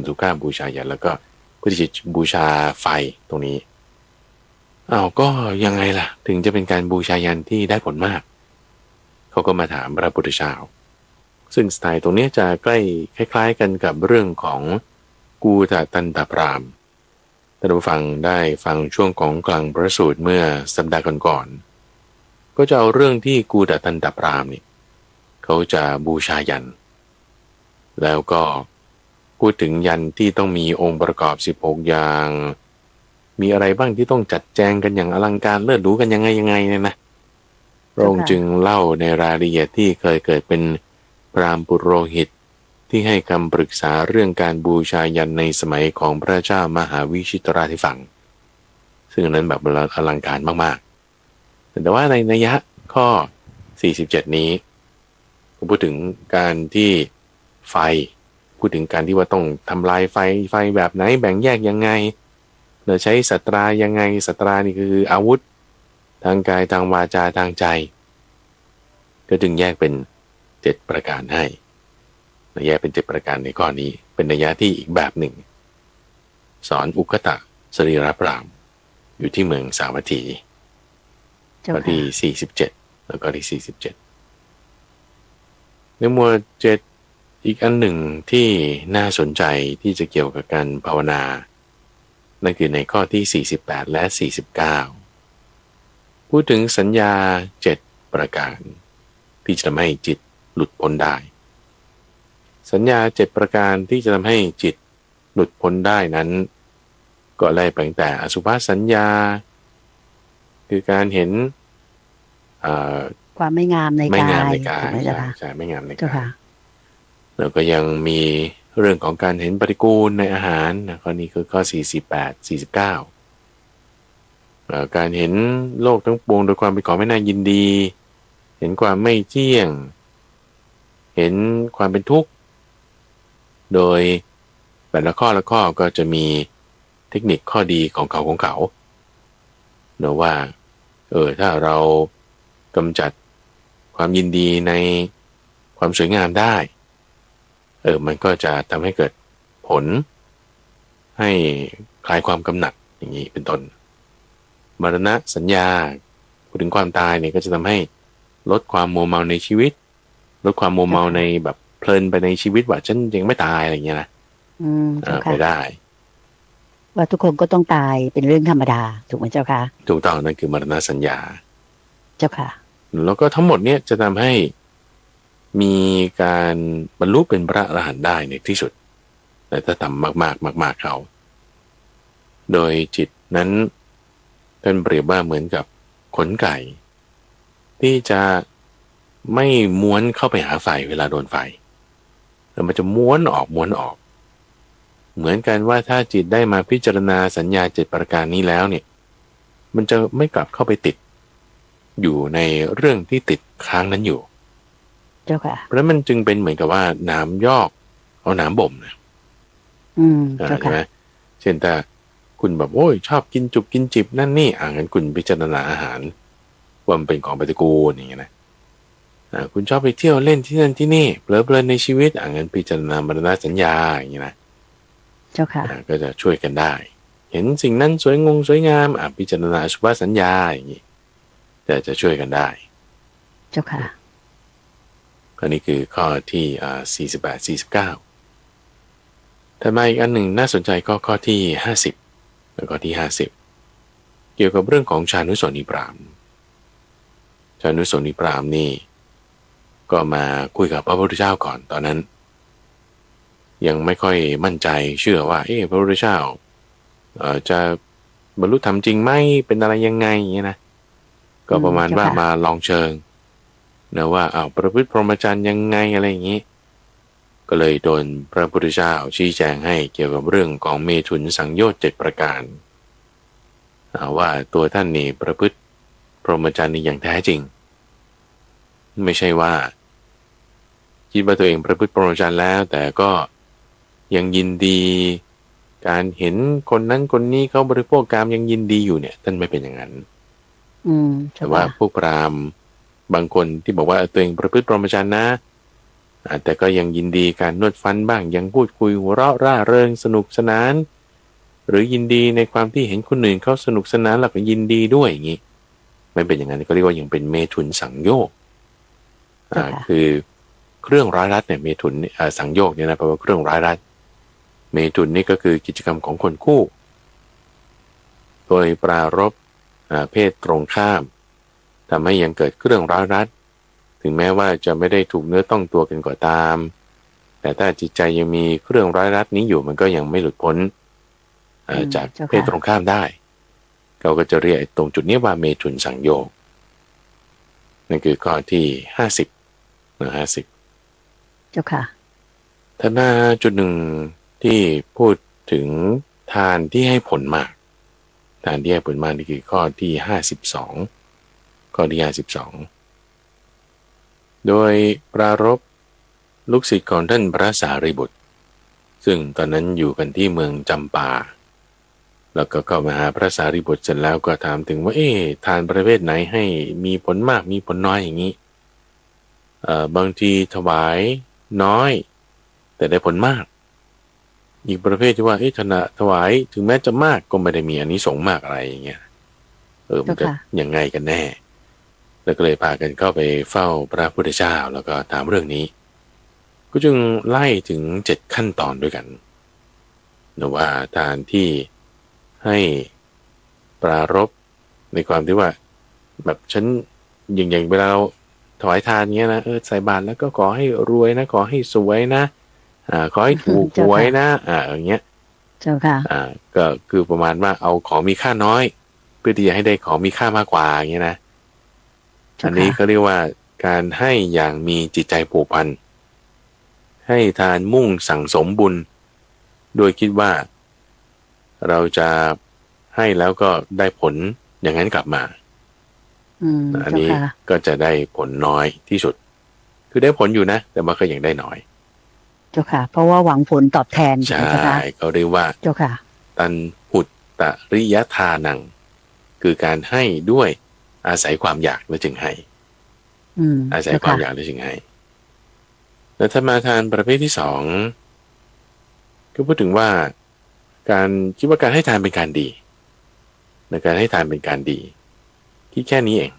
ถูกฆ่าบูชายันแล้วก็เพื่อที่จะบูชาไฟตรงนี้ก็ยังไงล่ะถึงจะเป็นการบูชายันที่ได้ผลมากเขาก็มาถามพระพุทธเจ้าซึ่งสไตล์ตรงนี้จะใกล้คล้ายๆกันกับเรื่องของกูฏตันตพราหมณ์ท่านผู้ฟังได้ฟังช่วงของกลางพระสูตรเมื่อสัปดาห์ก่อนๆก็จะเอาเรื่องที่กูฏตันตพราหมณ์นี่เขาจะบูชายันแล้วก็พูดถึงยันที่ต้องมีองค์ประกอบ16อย่างมีอะไรบ้างที่ต้องจัดแจงกันอย่างอลังการเลิศหรูกันยังไงเนี่ยนะพระองค์จึงเล่าในรายละเอียดที่เคยเกิดเป็นพราหมณ์ปุโรหิตที่ให้คำปรึกษาเรื่องการบูชายันในสมัยของพระเจ้ามหาวิชิตราธิฟังซึ่งนั้นแบบอลังการมากๆแต่ว่าในนัยยะข้อ47นี้พูดถึงการที่ไฟพูดถึงการที่ว่าต้องทำลายไฟแบบไหนแบ่งแยกยังไงเราใช้สัตรายังไงสัตรานี่คืออาวุธทางกายทางวาจาทางใจก็จึงแยกเป็น7ประการให้แยกเป็น7ประการในข้อนี้เป็นนัยยะที่อีกแบบหนึ่งสอนอุคตะสรีรพราหมณ์อยู่ที่เมืองสาวัตถีข้อที่47แล้วก็ที่47ในหมวด7อีกอันหนึ่งที่น่าสนใจที่จะเกี่ยวกับการภาวนานั่นคือในข้อที่48และ49พูดถึงสัญญา7ประการที่จะทำให้จิตหลุดพ้นได้สัญญา7ประการที่จะทำให้จิตหลุดพ้นได้นั้นก็ไล่ไปตั้งแต่อสุภสัญญาคือการเห็นความไม่งามในกายใช่ไม่งามในกายแล้วก็ยังมีเรื่องของการเห็นปฏิกูลในอาหารข้อนี้คือข้อ48 49การเห็นโลกทั้งปวงโดยความเป็นของไม่น่ายินดีเห็นความไม่เที่ยงเห็นความเป็นทุกข์โดยแต่ละข้อก็จะมีเทคนิคข้อดีของเขาเนอะว่าถ้าเรากำจัดความยินดีในความสวยงามได้มันก็จะทำให้เกิดผลให้คลายความกำหนัดอย่างนี้เป็นต้นมรณะสัญญาพูดถึงความตายเนี่ยก็จะทำให้ลดความมัวเมาในชีวิตลดความมัวเมาในแบบเพลินไปในชีวิตว่าฉันยังไม่ตายอะไรอย่างเงี้ยนะไปได้ว่าทุกคนก็ต้องตายเป็นเรื่องธรรมดาถูกไหมเจ้าค่ะถูกต้องนั่นคือมรณะสัญญาเจ้าค่ะแล้วก็ทั้งหมดเนี่ยจะทำให้มีการบรรลุเป็นพระอรหันต์ได้ในที่สุดแต่ถ้าทำมากเขาโดยจิตนั้นท่านเปรียบว่าเหมือนกับขนไก่ที่จะไม่ม้วนเข้าไปหาไฟเวลาโดนไฟแต่มันจะม้วนออกเหมือนกันว่าถ้าจิตได้มาพิจารณาสัญญา7ประการนี้แล้วเนี่ยมันจะไม่กลับเข้าไปติดอยู่ในเรื่องที่ติดค้างนั้นอยู่เจ้าค่ะเพราะมันจึงเป็นเหมือนกับว่าน้ำยอกเอาน้ำบ่มนะเจ้าค่ะเช่นถ้าคุณแบบโอ้ยชอบกินจุบกินจิบนั่นนี่งั้นคุณพิจารณาอาหารว่ามันเป็นของปฏิกูลอย่างเงี้ยนะคุณชอบไปเที่ยวเล่นที่นั่นที่นี่เพลิดเพลินในชีวิตงั้นพิจารณามรณะสัญญาอย่างเงี้ยนะเจ้าค่ะก็จะช่วยกันได้เห็นสิ่งนั้นสวยงามพิจารณาอสุภสัญญาอย่างงี้จะช่วยกันได้ เจ้าค่ะอันนี้คือข้อที่48 49ถัดมาอีกอันหนึ่งน่าสนใจก็ข้อที่50แล้วก็ที่50เกี่ยวกับเรื่องของชานุโสนีพราหมณ์ชานุโสนีพราหมณ์นี่ก็มาคุยกับพระพุทธเจ้าก่อนตอนนั้นยังไม่ค่อยมั่นใจเชื่อว่าพระพุทธเจ้าจะบรรลุธรรมจริงไหมเป็นอะไรยังไงอย่างเงี้ยนะก็ประมาณว่ามาลองเชิงนะว่าประพฤติพรหมจรรย์ยังไงอะไรอย่างงี้ก็เลยโดนพระพุทธเจ้าชี้แจงให้เกี่ยวกับเรื่องของเมถุนสังโยชน์7ประการว่าตัวท่านนี่ประพฤติพรหมจรรย์นี่อย่างแท้จริงไม่ใช่ว่าคิดว่าตัวเองประพฤติพรหมจรรย์แล้วแต่ก็ยังยินดีการเห็นคนนั้นคนนี้เขาบริโภคกามยังยินดีอยู่เนี่ยท่านไม่เป็นอย่างนั้นแต่ว่าพวกพราหมณ์บางคนที่บอกว่าตัวเองประพฤติพรหมจรรย์นะแต่ก็ยังยินดีการนวดฟันบ้างยังพูดคุยหัวเราะร่าเริงสนุกสนานหรือยินดีในความที่เห็นคนอื่นเขาสนุกสนานแล้วก็ยินดีด้วยอย่างนี้ไม่เป็นอย่างนั้นก็เรียกว่ายังเป็นเมถุนสังโยชน์คือเครื่องร้ายรัดเนี่ยเมถุนสังโยชน์เนี่ยนะแปลว่าเครื่องร้ายรัดเมถุนนี่ก็คือกิจกรรมของคนคู่โดยปรารภเพศตรงข้ามทำให้ยังเกิดเครื่องร้ายรัดถึงแม้ว่าจะไม่ได้ถูกเนื้อต้องตัวกันก็ตามแต่ถ้าจิตใจยังมีเครื่องร้ายรัดนี้อยู่มันก็ยังไม่หลุดพ้นจากเพศตรงข้ามได้เขาก็จะเรียกตรงจุดนี้ว่าเมถุนสังโยชน์นั่นคือข้อที่50นะ50เจ้าค่ะท่านมาจุดหนึ่งที่พูดถึงทานที่ให้ผลมากทานที่ให้ผลมากนี่คือข้อที่52ข้อที่52โดยปรารภลูกศิษย์ของท่านพระสารีบุตรซึ่งตอนนั้นอยู่กันที่เมืองจำปาแล้วก็เข้ามาหาพระสารีบุตรเสร็จแล้วก็ถามถึงว่าทานประเภทไหนให้มีผลมากมีผลน้อยอย่างนี้บางทีถวายน้อยแต่ได้ผลมากอีกประเภทที่ว่าถวายถึงแม้จะมากก็ไม่ได้มีอานิสงส์มากอะไรอย่างเงี้ยมันจะยังไงกันแน่แล้วก็เลยพากันเข้าไปเฝ้าพระพุทธเจ้าแล้วก็ถามเรื่องนี้ก็จึงไล่ถึง7ขั้นตอนด้วยกันนะว่าทานที่ให้ปรารภในความที่ว่าแบบฉันอย่างเวลาเราถวายทานเงี้ยนะใส่บาตรแล้วก็ขอให้รวยนะขอให้สวยนะขอให้ถูกหวยนะอย่างเงี้ยเจ้าค่ะก็คือประมาณว่าเอาของมีค่าน้อยเพื่อที่จะให้ได้ของมีค่ามากกว่าอย่างเงี้ยนะอันนี้เขาเรียกว่าการให้อย่างมีจิตใจผูกพันให้ทานมุ่งสั่งสมบุญโดยคิดว่าเราจะให้แล้วก็ได้ผลอย่างนั้นกลับมาอันนี้ก็จะได้ผลน้อยที่สุดคือได้ผลอยู่นะแต่ว่าก็ยังได้น้อยเจ้าค่ะเพราะว่าหวังผลตอบแทนใช่เขาเรียกว่าเจ้าค่ะตันหุตตริยทานังคือการให้ด้วยอาศัยความอยากแล้วจึงให้อาศัยความอยากแล้วจึงให้แล้วถ้ามาทานประเภทที่2ก็พูดถึงว่าการคิดว่าการให้ทานเป็นการดีในการให้ทานเป็นการดีที่แค่นี้เอง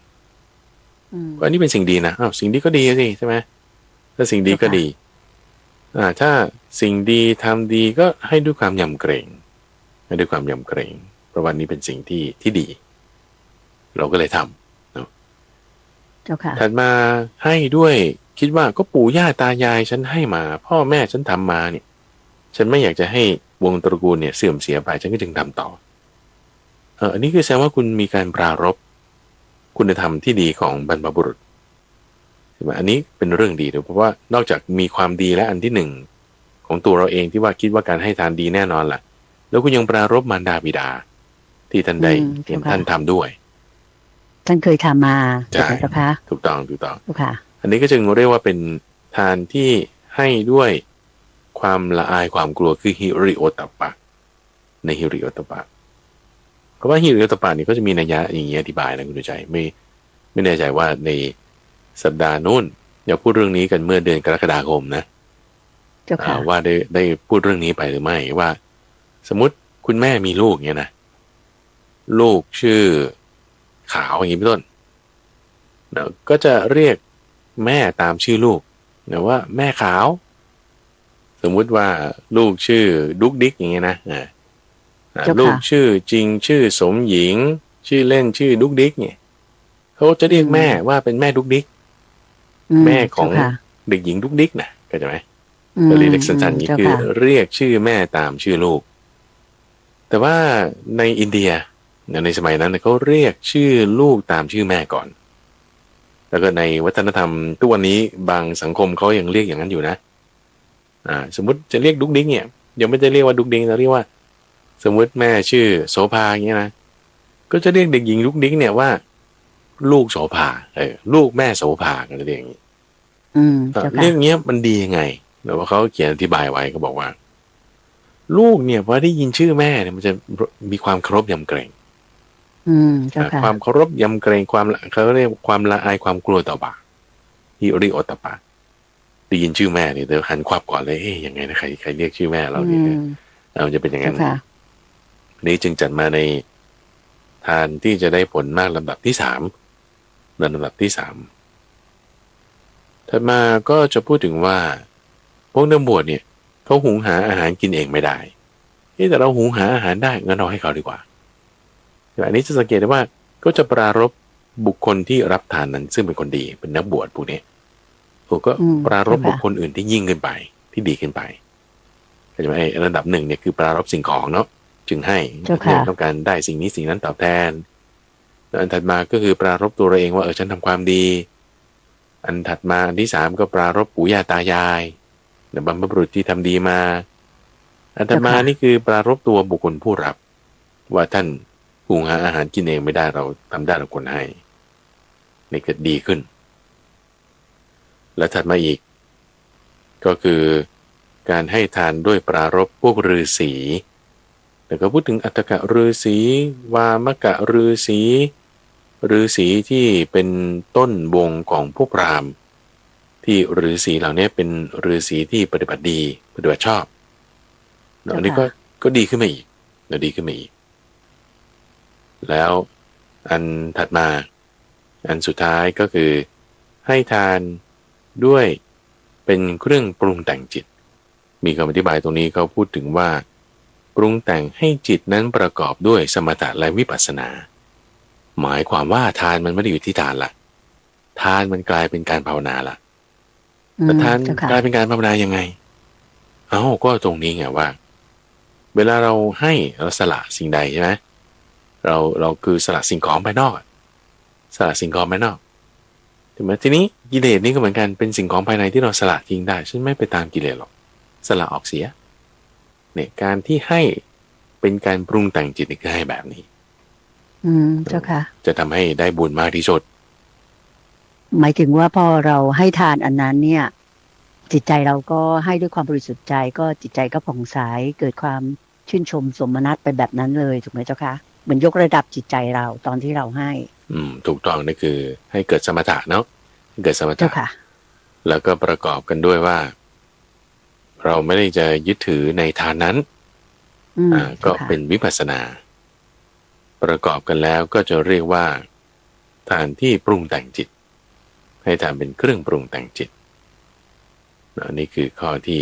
อันนี้เป็นสิ่งดีนะสิ่งดีก็ดีสิใช่ไหมถ้าสิ่งดีก็ดีถ้าสิ่งดีทำดีก็ให้ด้วยความยำเกรงให้ด้วยความยำเกรงเพราะวันนี้เป็นสิ่งที่ดีเราก็เลยทำเนาะถัดมาให้ด้วยคิดว่าก็ปู่ย่าตายายฉันให้มาพ่อแม่ฉันทำมาเนี่ยฉันไม่อยากจะให้วงตระกูลเนี่ยเสื่อมเสียไปฉันก็จึงทำต่ออันนี้คือแสดงว่าคุณมีการปรารภคุณธรรมที่ดีของบรรพบุรุษใช่ไหมอันนี้เป็นเรื่องดีด้วยเพราะว่านอกจากมีความดีและอันที่หนึ่งของตัวเราเองที่ว่าคิดว่าการให้ทานดีแน่นอนล่ะแล้วคุณยังปรารภมารดาบิดาที่ท่านได้เห็นท่านทำด้วยท่านเคยทำมาใช่ไหมคะถูกต้องอันนี้ก็จึงเรียกว่าเป็นทานที่ให้ด้วยความละอายความกลัวคือฮิริโอตัปปะในฮิริโอตัปปะเพราะว่าฮิริโอตัปปะนี่ก็จะมีนัยยะอย่างนี้อธิบายนะคุณดูใจไม่แน่ใจว่าในสัปดาห์นู้นอยากพูดเรื่องนี้กันเมื่อเดือนกรกฎาคมนะว่าได้พูดเรื่องนี้ไปหรือไม่ว่าสมมติคุณแม่มีลูกเนี่ยนะลูกชื่อขาวอย่างนี้เป็นต้น ก็จะเรียกแม่ตามชื่อลูกนะว่าแม่ขาวสมมุติว่าลูกชื่อดุ๊กดิ๊กอย่างเงี้ยนะลูกชื่อจริงชื่อสมหญิงชื่อเล่นชื่อดุ๊กดิ๊กเนี่ยเขาจะเรียกแม่ว่าเป็นแม่ดุ๊กดิ๊กแม่ของเด็กหญิงดุ๊กดิ๊กนะเข้าใจไหมก็เรียกสั้นๆนี้คือเรียกชื่อแม่ตามชื่อลูกแต่ว่าในอินเดียในสมัยนั้นเขาเรียกชื่อลูกตามชื่อแม่ก่อนแล้วก็ในวัฒนธรรมทุกวันนี้บางสังคมเขายังเรียกอย่างนั้นอยู่นะสมมุติจะเรียกดุ๊กดิ๊กเนี่ยยังไม่ได้เรียกว่าดุ๊กดิ๊กเราเรียกว่าสมมุติแม่ชื่อโสภาอย่างเงี้ยนะก็จะเรียกเด็กหญิงดุ๊กดิ๊กเนี่ยว่าลูกโสภาลูกแม่โสภาก็จะเรียกอย่างนี้เรียกเงี้ยมันดียังไงแล้วว่าเขาเขียนอธิบายไว้เขาบอกว่าลูกเนี่ยพอได้ยินชื่อแม่เนี่ยมันจะมีความเคารพยำเกรงความเคารพยำเกรงความเขาเรียกความละอายความกลัวต่อบาปฮิริโอตปะได้ยินชื่อแม่เนี่ยเดี๋ยวหันควับก่อนเลยยังไงนะใครเรียกชื่อแม่เราเนี่ยเราจะเป็นอย่างนั้นนี้จึงจัดมาในทานที่จะได้ผลมากลำดับที่3ลำดับที่3ถัดมาก็จะพูดถึงว่าพวกนักบวชเนี่ยเขาหุงหาอาหารกินเองไม่ได้แต่เราหุงหาอาหารได้งั้นเราให้เขาดีกว่าอันนี้จะสังเกตได้ว่าก็จะปรารภบุคคลที่รับทานนั้นซึ่งเป็นคนดีเป็นนักบวชพวกนี้ก็ปรารภบุคคลอื่นที่ยิ่งขึ้นไปที่ดีขึ้นไปเข้าใจไหมระดับ1เนี่ยคือปรารภสิ่งของเนาะจึงให้ต้องการได้สิ่งนี้สิ่งนั้นตอบแทนอันถัดมาก็คือปรารภตัวเราเองว่าฉันทำความดีอันถัดมาอันที่3ก็ปรารภปู่ย่าตายายบรรพบุรุษที่ทำดีมาอันถัดมานี่คือปรารภตัวบุคคลผู้รับว่าท่านหุงหาอาหารกินเองไม่ได้เราทำได้เราควรให้นี่ก็ดีขึ้นและถัดมาอีกก็คือการให้ทานด้วยปรารภพวกฤาษีแล้วก็พูดถึงอัตตกะฤาษีวามกะฤาษีฤาษีที่เป็นต้นวงของพวกพราหมณ์ที่ฤาษีเหล่านี้เป็นฤาษีที่ปฏิบัติดีปฏิบัติชอบอันนี้ก็ดีขึ้นมาอีกดีขึ้นมาอีกแล้วอันถัดมาอันสุดท้ายก็คือให้ทานด้วยเป็นเครื่องปรุงแต่งจิตมีคำอธิบายตรงนี้เขาพูดถึงว่าปรุงแต่งให้จิตนั้นประกอบด้วยสมถะและวิปัสสนาหมายความว่าทานมันไม่ได้อยู่ที่ทานละทานมันกลายเป็นการภาวนาละแต่ทานกลายเป็นการภาวนายังไงก็ตรงนี้ไงว่าเวลาเราให้เราสละสิ่งใดใช่ไหมเราคือสละสิ่งของภายนอกสละสิ่งของภายนอกถูกไหมทีนี้กิเลสนี่ก็เหมือนกันเป็นสิ่งของภายในที่เราสละทิ้งได้ฉันไม่ไปตามกิเลสหรอกสละออกเสียเนี่ยการที่ให้เป็นการปรุงแต่งจิตคือให้แบบนี้เจ้าค่ะจะทำให้ได้บุญมากที่สุดหมายถึงว่าพอเราให้ทานอันนั้นเนี่ยจิตใจเราก็ให้ด้วยความบริสุทธิ์ใจก็จิตใจก็ผ่องใสเกิดความชื่นชมสมนัสไปแบบนั้นเลยถูกไหมเจ้าค่ะเหมือนยกระดับจิตใจเราตอนที่เราให้ถูกต้องนั่นคือให้เกิดสมถะเนาะเกิดสมถะแล้วก็ประกอบกันด้วยว่าเราไม่ได้จะยึดถือในทานนั้นก็เป็นวิปัสสนาประกอบกันแล้วก็จะเรียกว่าทานที่ปรุงแต่งจิตให้ทานเป็นเครื่องปรุงแต่งจิตอันนี้คือข้อที่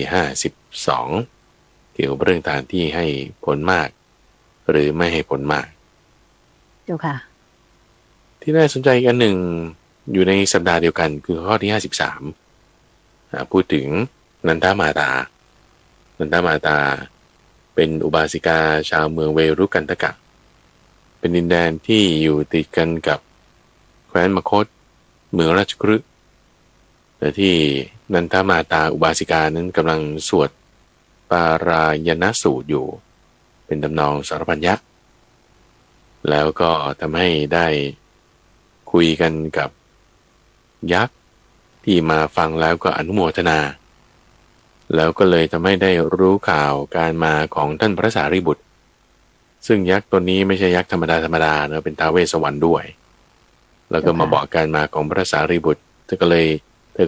52เกี่ยวกับเรื่องทานที่ให้ผลมากหรือไม่ให้ผลมากเจ้าค่ะที่น่าสนใจอีกอันหนึ่งอยู่ในสัปดาห์เดียวกันคือข้อที่53พูดถึงนันทมาตาเป็นอุบาสิกาชาวเมืองเวรุกันตกะเป็นดินแดนที่อยู่ติดกันกับแคว้นมคธเมืองราชคฤห์แต่ที่นันทมาตาอุบาสิกานั้นกำลังสวดปารายณสูตรอยู่เป็นทำนองสารพันยะแล้วก็ทำให้ได้คุยกันกับยักษ์ที่มาฟังแล้วก็อนุโมทนาแล้วก็เลยทำให้ได้รู้ข่าวการมาของท่านพระสารีบุตรซึ่งยักษ์ตัวนี้ไม่ใช่ยักษ์ธรรมดานะเป็นท้าวเวสสวรรค์ด้วยแล้วก็มาบอกการมาของพระสารีบุตรเธอก็เ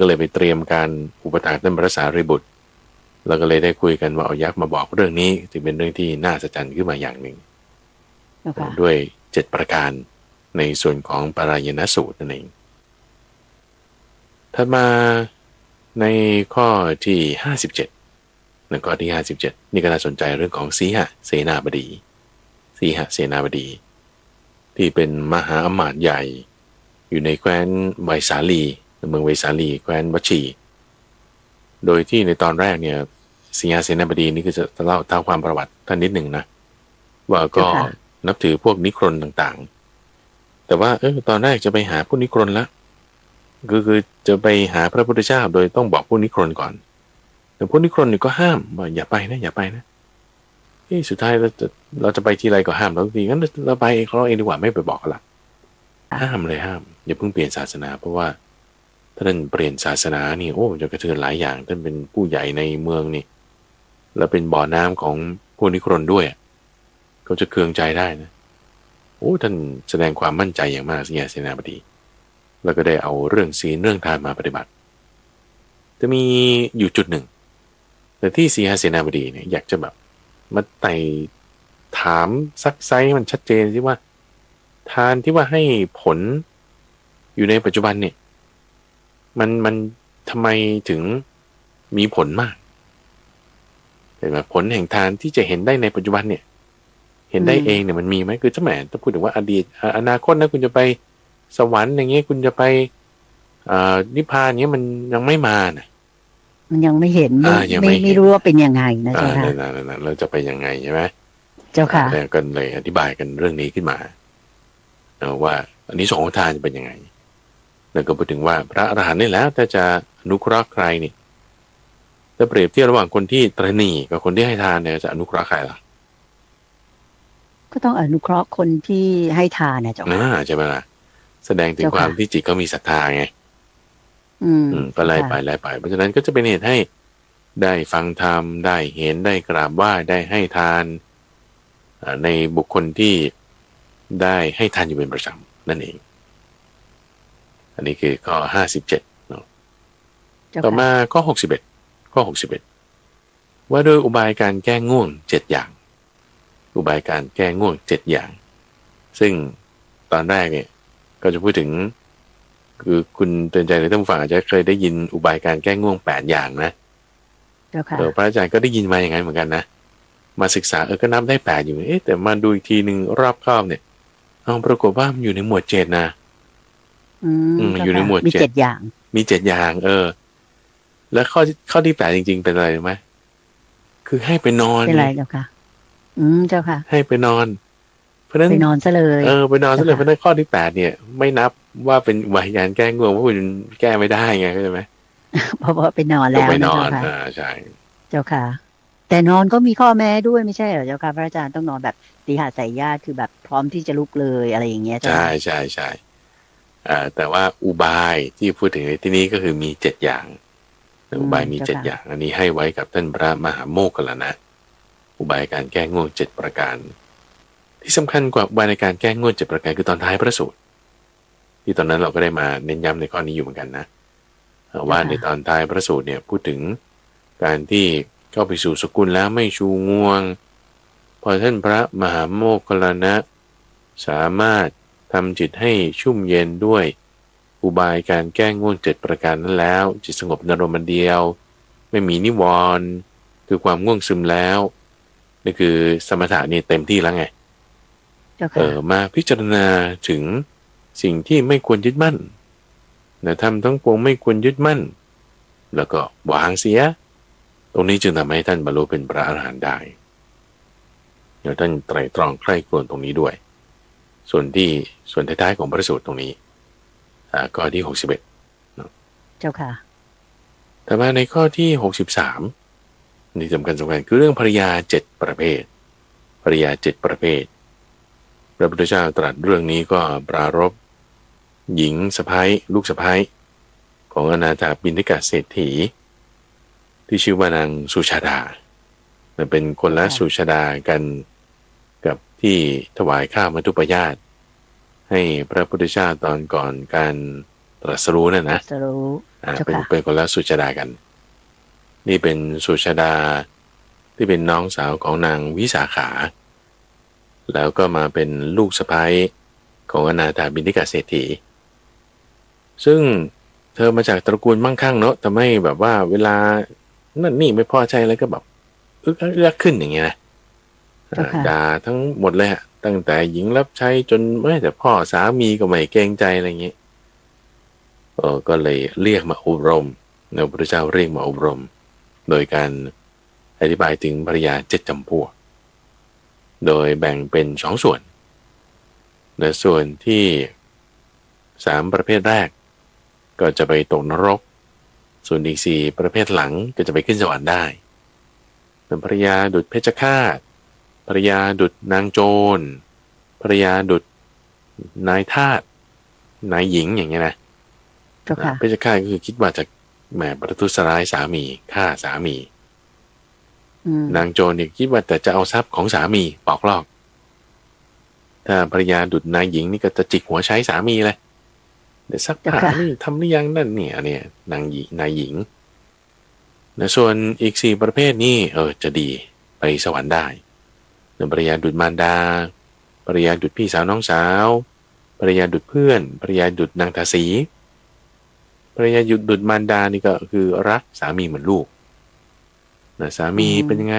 ลยไปเตรียมการอุปถัมภ์ท่านพระสารีบุตรแล้วก็เลยได้คุยกันว่าเอายักษ์มาบอกเรื่องนี้จึงเป็นเรื่องที่น่าอัศจรรย์ขึ้นมาอย่างหนึ่งด้วย7ประการในส่วนของปารายณสูตรนั่นเอง ถัดมาในข้อที่57ในข้อที่57นี่ก็น่าสนใจเรื่องของสีหเสนาบดีสีหเสนาบดีที่เป็นมหาอมาตย์ใหญ่อยู่ในแคว้นไวสาลีเมืองไวสาลีแคว้นวัชี โดยที่ในตอนแรกเนี่ยสีหเสนาบดีนี่คือจะเล่าเท่าความประวัติท่านนิดหนึ่งนะว่าก็นับถือพวกนิครนต่างๆแต่ว่าตอนแรกจะไปหาพวกนิครนละคือจะไปหาพระพุทธเจ้าโดยต้องบอกพวกนิครนก่อนแต่พวกนิครนนี่ก็ห้ามว่าอย่าไปนะอย่าไปนะสุดท้ายเราจะไปที่ไรก็ห้ามเราทีงั้นเราไปเองเราเองดีกว่าไม่ไปบอกเขาละห้ามเลยห้ามอย่าเพิ่งเปลี่ยนศาสนาเพราะว่าท่านเปลี่ยนศาสนานี่โอ้จะกระเทือนหลายอย่างท่านเป็นผู้ใหญ่ในเมืองนี่แล้วเป็นบ่อน้ำของพวกนิครนด้วยเขาจะเคืองใจได้นะโอ้ท่านแสดงความมั่นใจอย่างมากสิยาเสนาบดีแล้วก็ได้เอาเรื่องศีลเรื่องทานมาปฏิบัติจะมีอยู่จุดหนึ่งแต่ที่สีหเสนาบดีเนี่ยอยากจะแบบมาไต่ถามซักไซให้มันชัดเจนสิว่าทานที่ว่าให้ผลอยู่ในปัจจุบันเนี่ยมันทำไมถึงมีผลมากเห็นไหมผลแห่งทานที่จะเห็นได้ในปัจจุบันเนี่ยเห็นได้เองเนี่ยมันมีไหมคือถ้าแหมถ้าพูดถึงว่าอดีตอนาคตนะคุณจะไปสวรรค์อย่างเงี้ยคุณจะไปนิพพานเงี้ยมันยังไม่มานะมันยังไม่เห็นไม่รู้ว่าเป็นยังไงนะเจ้าค่ะเราจะไปยังไงใช่ไหมเจ้าค่ะแล้วก็เลยอธิบายกันเรื่องนี้ขึ้นมาว่าอันนี้สองทานจะเป็นยังไงแล้วก็พูดถึงว่าพระอรหันต์นี่แล้วถ้าจะอนุเคราะห์ใครนี่จะเปรียบเทียบระหว่างคนที่ตระหนี่กับคนที่ให้ทานเนี่ยจะอนุเคราะห์ใครล่ะก็ต้องอนุเคราะห์คนที่ให้ทานนะเจ้าค่ะใช่ไหมล่ะแสดงถึงความที่จิตเขามีศรัทธาไงก็ไล่ไปเพราะฉะนั้นก็จะเป็นเหตุให้ได้ฟังธรรมได้เห็นได้กราบไหว้ได้ให้ทานในบุคคลที่ได้ให้ทานอยู่เป็นประจำนั่นเองอันนี้คือข้อ57เนาะต่อมาข้อ61ว่าโดยอุบายการแก้ง่วง7อย่างอุบายการแก้ง่วง7อย่างซึ่งตอนแรกเนี่ยก็จะพูดถึงคือคุณเตือนใจในท่านผู้ฟังอาจจะเคยได้ยินอุบายการแก้ง่วง8อย่างนะพระอาจารย์ก็ได้ยินมาอย่างนั้นเหมือนกันนะมาศึกษาก็นับได้8อยู่แต่มาดูอีกทีนึงรอบครอบเนี่ยปรากฏว่ามันอยู่ในหมวด7นะอยู่ในหมวด7มี7อย่างมี7อย่างแล้วข้อที่8จริงๆเป็นอะไรรู้ไหมคือให้ไปนอนเป็นอะไรเจ้าค่ะเจ้าค่ะให้ไปนอนเพราะนั้นไปนอนซะเลยไปนอนซะเลยเพราะนั้นข้อที่8เนี่ยไม่นับว่าเป็นอุบายการแก้ง่วงเพราะคุณแก้ไม่ได้ไงเข้าใจไหมเพราะว่าไปนอนแล้วไปนอนใช่เจ้าค่ะแต่นอนก็มีข้อแม้ด้วยไม่ใช่เหรอเจ้าค่ะพระอาจารย์ต้องนอนแบบตีหาสายญาติคือแบบพร้อมที่จะลุกเลยอะไรอย่างเงี้ยใช่แต่ว่าอุบายที่พูดถึงในที่นี้ก็คือมี7อย่างอุบายมี7อย่างอันนี้ให้ไว้กับท่านพระมหาโมคคัลลานะอุบายการแก้ง่วง7ประการที่สำคัญกว่าอุบายในการแก้ง่วง7ประการคือตอนท้ายพระสูตรที่ตอนนั้นเราก็ได้มาเน้นย้ำในข้อนี้อยู่เหมือนกันนะว่าในตอนท้ายพระสูตรเนี่ยพูดถึงการที่เข้าไปสู่สกุลแล้วไม่ชูง่วงพอท่านพระมหาโมคคัลลานะสามารถทำจิตให้ชุ่มเย็นด้วยอุบายการแก้ง่วง7ประการนั้นแล้วจิตสงบในอารมณ์เดียวไม่มีนิวรณ์คือความง่วงซึมแล้วนี่คือสมถะนี่เต็มที่แล้วไงมาพิจารณาถึงสิ่งที่ไม่ควรยึดมั่นทำทั้งปวงไม่ควรยึดมั่นแล้วก็วางเสียตรงนี้จึงทำให้ท่านบรรลุเป็นพระอรหันต์ได้เดี๋ยวท่านไตร่ตรองใคร่ครวญตรงนี้ด้วยส่วนท้ายๆของพระสูตรตรงนี้ข้อที่61เจ้าค่ะแต่มาในข้อที่63นี่สำคัญคือเรื่องภริยา7ประเภทภริยา7ประเภทพระพุทธเจ้าตรัสเรื่องนี้ก็ปรารภหญิงสะใภ้ลูกสะใภ้ของอนาถบิณฑิกเศรษฐีที่ชื่อว่านางสุชาดาเป็นคนละสุชาดากันกับที่ถวายข้าวมัทุปายาตให้พระพุทธเจ้าตอนก่อนการตรัสรู้นั่นนะเป็นคนละสุชาดากันนี่เป็นสุชาดาที่เป็นน้องสาวของนางวิสาขาแล้วก็มาเป็นลูกสะใภ้ของอนาถบิณฑิกเศรษฐีซึ่ง เธอมาจากตระกูลมั่งคั่งเนอะทำให้แบบว่าเวลานั่นนี่ไม่พอใจอะไรก็แบบอึกอักอึกอักขึ้นอย่างเงี้ยนะด่าทั้งหมดเลยฮะตั้งแต่หญิงรับใช้จนแม้แต่พ่อสามีก็ไม่เกรงใจอะไรเงี้ยก็เลยเรียกมาอบรมพระพุทธเจ้าเรียกมาอบรมโดยการอธิบายถึงภริยา7 จำพวกโดยแบ่งเป็น2 ส่วนในส่วนที่3 ประเภทแรกก็จะไปตกนรกส่วนอีก4 ประเภทหลังก็จะไปขึ้นสวรรค์ได้เป็นภริยาดุจเพชฌฆาตภริยาดุจนางโจรภริยาดุจนายทาสนายหญิงอย่างเงี้ยนะเพชฌฆาตก็คือคิดว่าจะแหมประทุษร้ายสามีฆ่าสามีนางโจรเนี่ยคิดว่าแต่จะเอาทรัพย์ของสามีปอกลอกถ้าภริยาดุจนายหญิงนี่ก็จะจิกหัวใช้สามีเลยเดี๋ยวซักผ้านี่ทำหรือยังนั่นเนี่ยนางหญิงนายหญิงนะส่วนอีก4 ประเภทนี่จะดีไปสวรรค์ได้ภริยาดุจมารดาภริยาดุจพี่สาวน้องสาวภริยาดุจเพื่อนภริยาดุจนางทาสีภริยาดุจมารดานี่ก็คือรักสามีเหมือนลูกนะสามีเป็นยังไง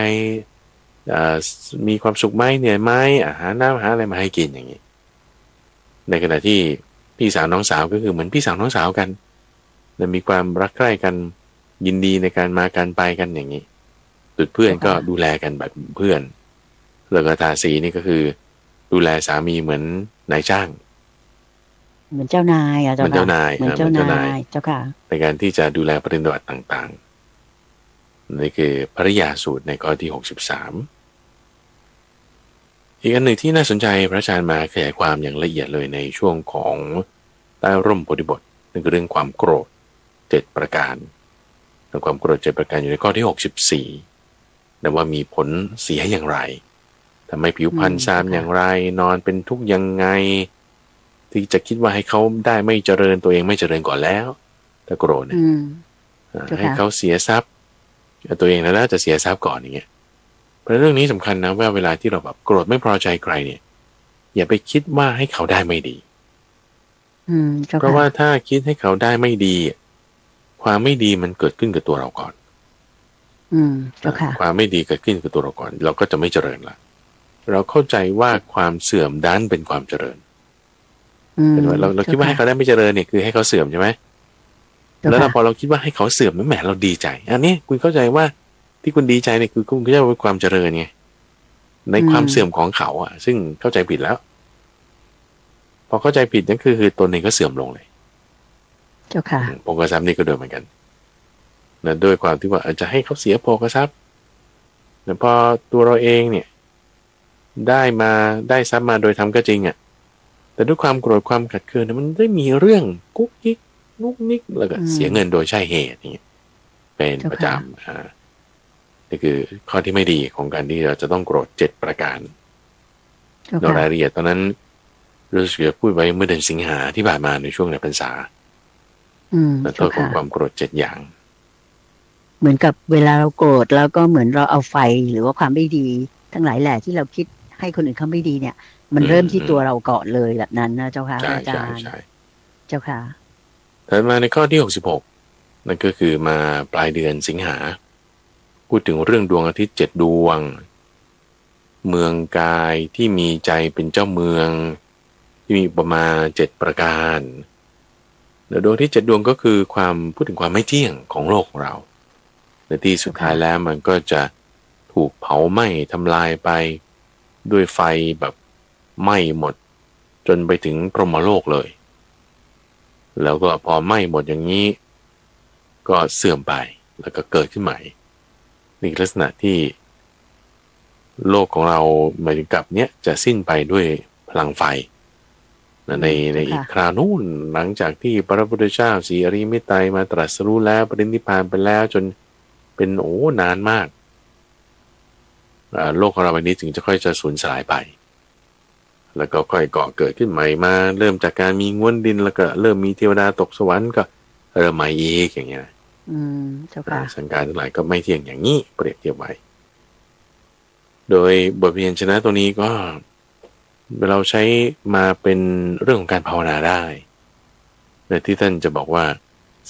มีความสุขไหมเหนื่อยไหมอาหารน้ำหาอะไรมาให้กินอย่างนี้ในขณะที่พี่สาวน้องสาวก็คือเหมือนพี่สาวน้องสาวกันและมีความรักใคร่กันยินดีในการมาการไปกันอย่างนี้ดุจเพื่อนก็ดูแลกันแบบเพื่อนแล้วก็ทาสีนี่ก็คือดูแลสามีเหมือนนายจ้างเหมือนเจ้านายเจ้าค่ะเหมือนเจ้านายเจ้าค่ะในการที่จะดูแลปฏิบัติต่างๆนี่คือภริยาสูตรในข้อที่63อีกอันหนึ่งที่น่าสนใจพระอาจารย์มาขยายความอย่างละเอียดเลยในช่วงของใต้ร่มโพธิบทนั่นคือเรื่องความโกรธ7 ประการความโกรธ7 ประการอยู่ในข้อที่64แต่ว่ามีผลเสียอย่างไรทำให้ผิวพรรณซามอย่างไรนอนเป็นทุกข์ยังไงที่จะคิดว่าให้เขาได้ไม่เจริญตัวเองไม่เจริญก่อนแล้วถ้าโกรธเนี่ยให้เขาเสียทรัพย์ตัวเองแล้วจะเสียทรัพย์ก่อนอย่างเงี้ยเพราะเรื่องนี้สำคัญนะว่าเวลาที่เราแบบโกรธไม่พอใจใครเนี่ยอย่าไปคิดว่าให้เขาได้ไม่ดีเพราะว่าถ้าคิดให้เขาได้ไม่ดีความไม่ดีมันเกิดขึ้นกับตัวเราก่อนความไม่ดีเกิดขึ้นกับตัวเราก่อนเราก็จะไม่เจริญละเราเข้าใจว่าความเสื่อมด้านเป็นความเจริญเราคิดว่าให้เขาได้ไม่เจริญเนี่ยคือให้เขาเสื่อมใช่ไหมแล้วพอเราคิดว่าให้เขาเสื่อมนั่นแหมเราดีใจอันนี้คุณเข้าใจว่าที่คุณดีใจเนี่ยคือคุณเข้าใจว่าความเจริญไงในความเสื่อมของเขาอ่ะซึ่งเข้าใจผิดแล้วพอเข้าใจผิดนั่นคือตนเองก็เสื่อมลงเลยเจ้าค่ะโภคทรัพย์นี่ก็โดยเหมือนกันนะด้วยความที่ว่าจะให้เขาเสียโภคทรัพย์แต่พอตัวเราเองเนี่ยได้ทรัพย์มาโดยทำก็จริงอ่ะแต่ด้วยความโกรธความขัดเคืองมันได้มีเรื่องกุ๊กกิ๊กนุกนิกแล้วก็เสียเงินโดยใช่เหตุนี่เป็นประจำนี่คือข้อที่ไม่ดีของการที่เราจะต้องโกรธ7 ประการในรายละเอียดตอนนั้นรู้สึกจะพูดไว้เมื่อเดือนสิงหาที่ผ่านมาในช่วงในพรรษาโทษของความโกรธ7 อย่างเหมือนกับเวลาเราโกรธแล้วก็เหมือนเราเอาไฟหรือว่าความไม่ดีทั้งหลายแหละที่เราคิดให้คนอื่นเขาไม่ดีเนี่ยมันเริ่มที่ตัวเราก่อนเลยแบบนั้นนะเจ้าค่ะอาจารย์เจ้าค่ะถัดมาในข้อที่66นั่นก็คือมาปลายเดือนสิงหาพูดถึงเรื่องดวงอาทิตย์7 ดวงเมืองกายที่มีใจเป็นเจ้าเมืองที่มีอุปมา7 ประการดวงที่7 ดวงก็คือความพูดถึงความไม่เที่ยงของโลกของเราในที่สุดท้ายแล้วมันก็จะถูกเผาไหม้ทำลายไปด้วยไฟแบบไหม้หมดจนไปถึงพรหมโลกเลยแล้วก็พอไหม้หมดอย่างนี้ก็เสื่อมไปแล้วก็เกิดขึ้นใหม่นี่ลักษณะที่โลกของเราหมายถึงกับเนี้ยจะสิ้นไปด้วยพลังไฟในอีกคราวนู้นหลังจากที่พระพุทธเจ้าศรีอริยเมตไตรมาตรัสรู้แล้วปรินิพพานไปแล้วจนเป็นนานมากโลกของเราใบนี้ถึงจะค่อยจะสูญสลายไปแล้วก็ค่อยก่อเกิดขึ้นใหม่มาเริ่มจากการมีง้วนดินแล้วก็เริ่มมีเทวดาตกสวรรค์ก็เริ่มใหม่อีกอย่างเงี้ยเจ้าค่ะสังขารทั้งหลายก็ไม่เที่ยงอย่างนี้เปรียบเทียบไว้โดยบทเรียนชนะตัวนี้ก็เราใช้มาเป็นเรื่องของการภาวนาได้โดยที่ท่านจะบอกว่า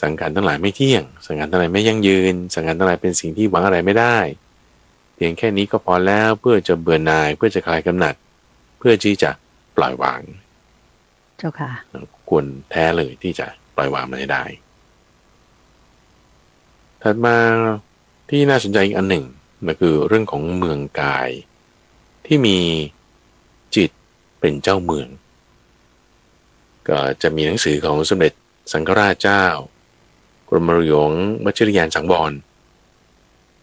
สังขารทั้งหลายไม่เที่ยงสังขารทั้งหลายไม่ยั่งยืนสังขารทั้งหลายเป็นสิ่งที่หวังอะไรไม่ได้เพียงแค่นี้ก็พอแล้วเพื่อจะเบื่อหน่ายเพื่อจะคลายกำหนัดเพื่อที่จะปล่อยวางเจ้าค่ะควรแท้เลยที่จะปล่อยวางมันให้ได้ถัดมาที่น่าสนใจอีกอันหนึ่งนั่นคือเรื่องของเมืองกายที่มีจิตเป็นเจ้าเมืองก็จะมีหนังสือของสมเด็จสังฆราชเจ้ากรมหลวงวชิรยานสังวร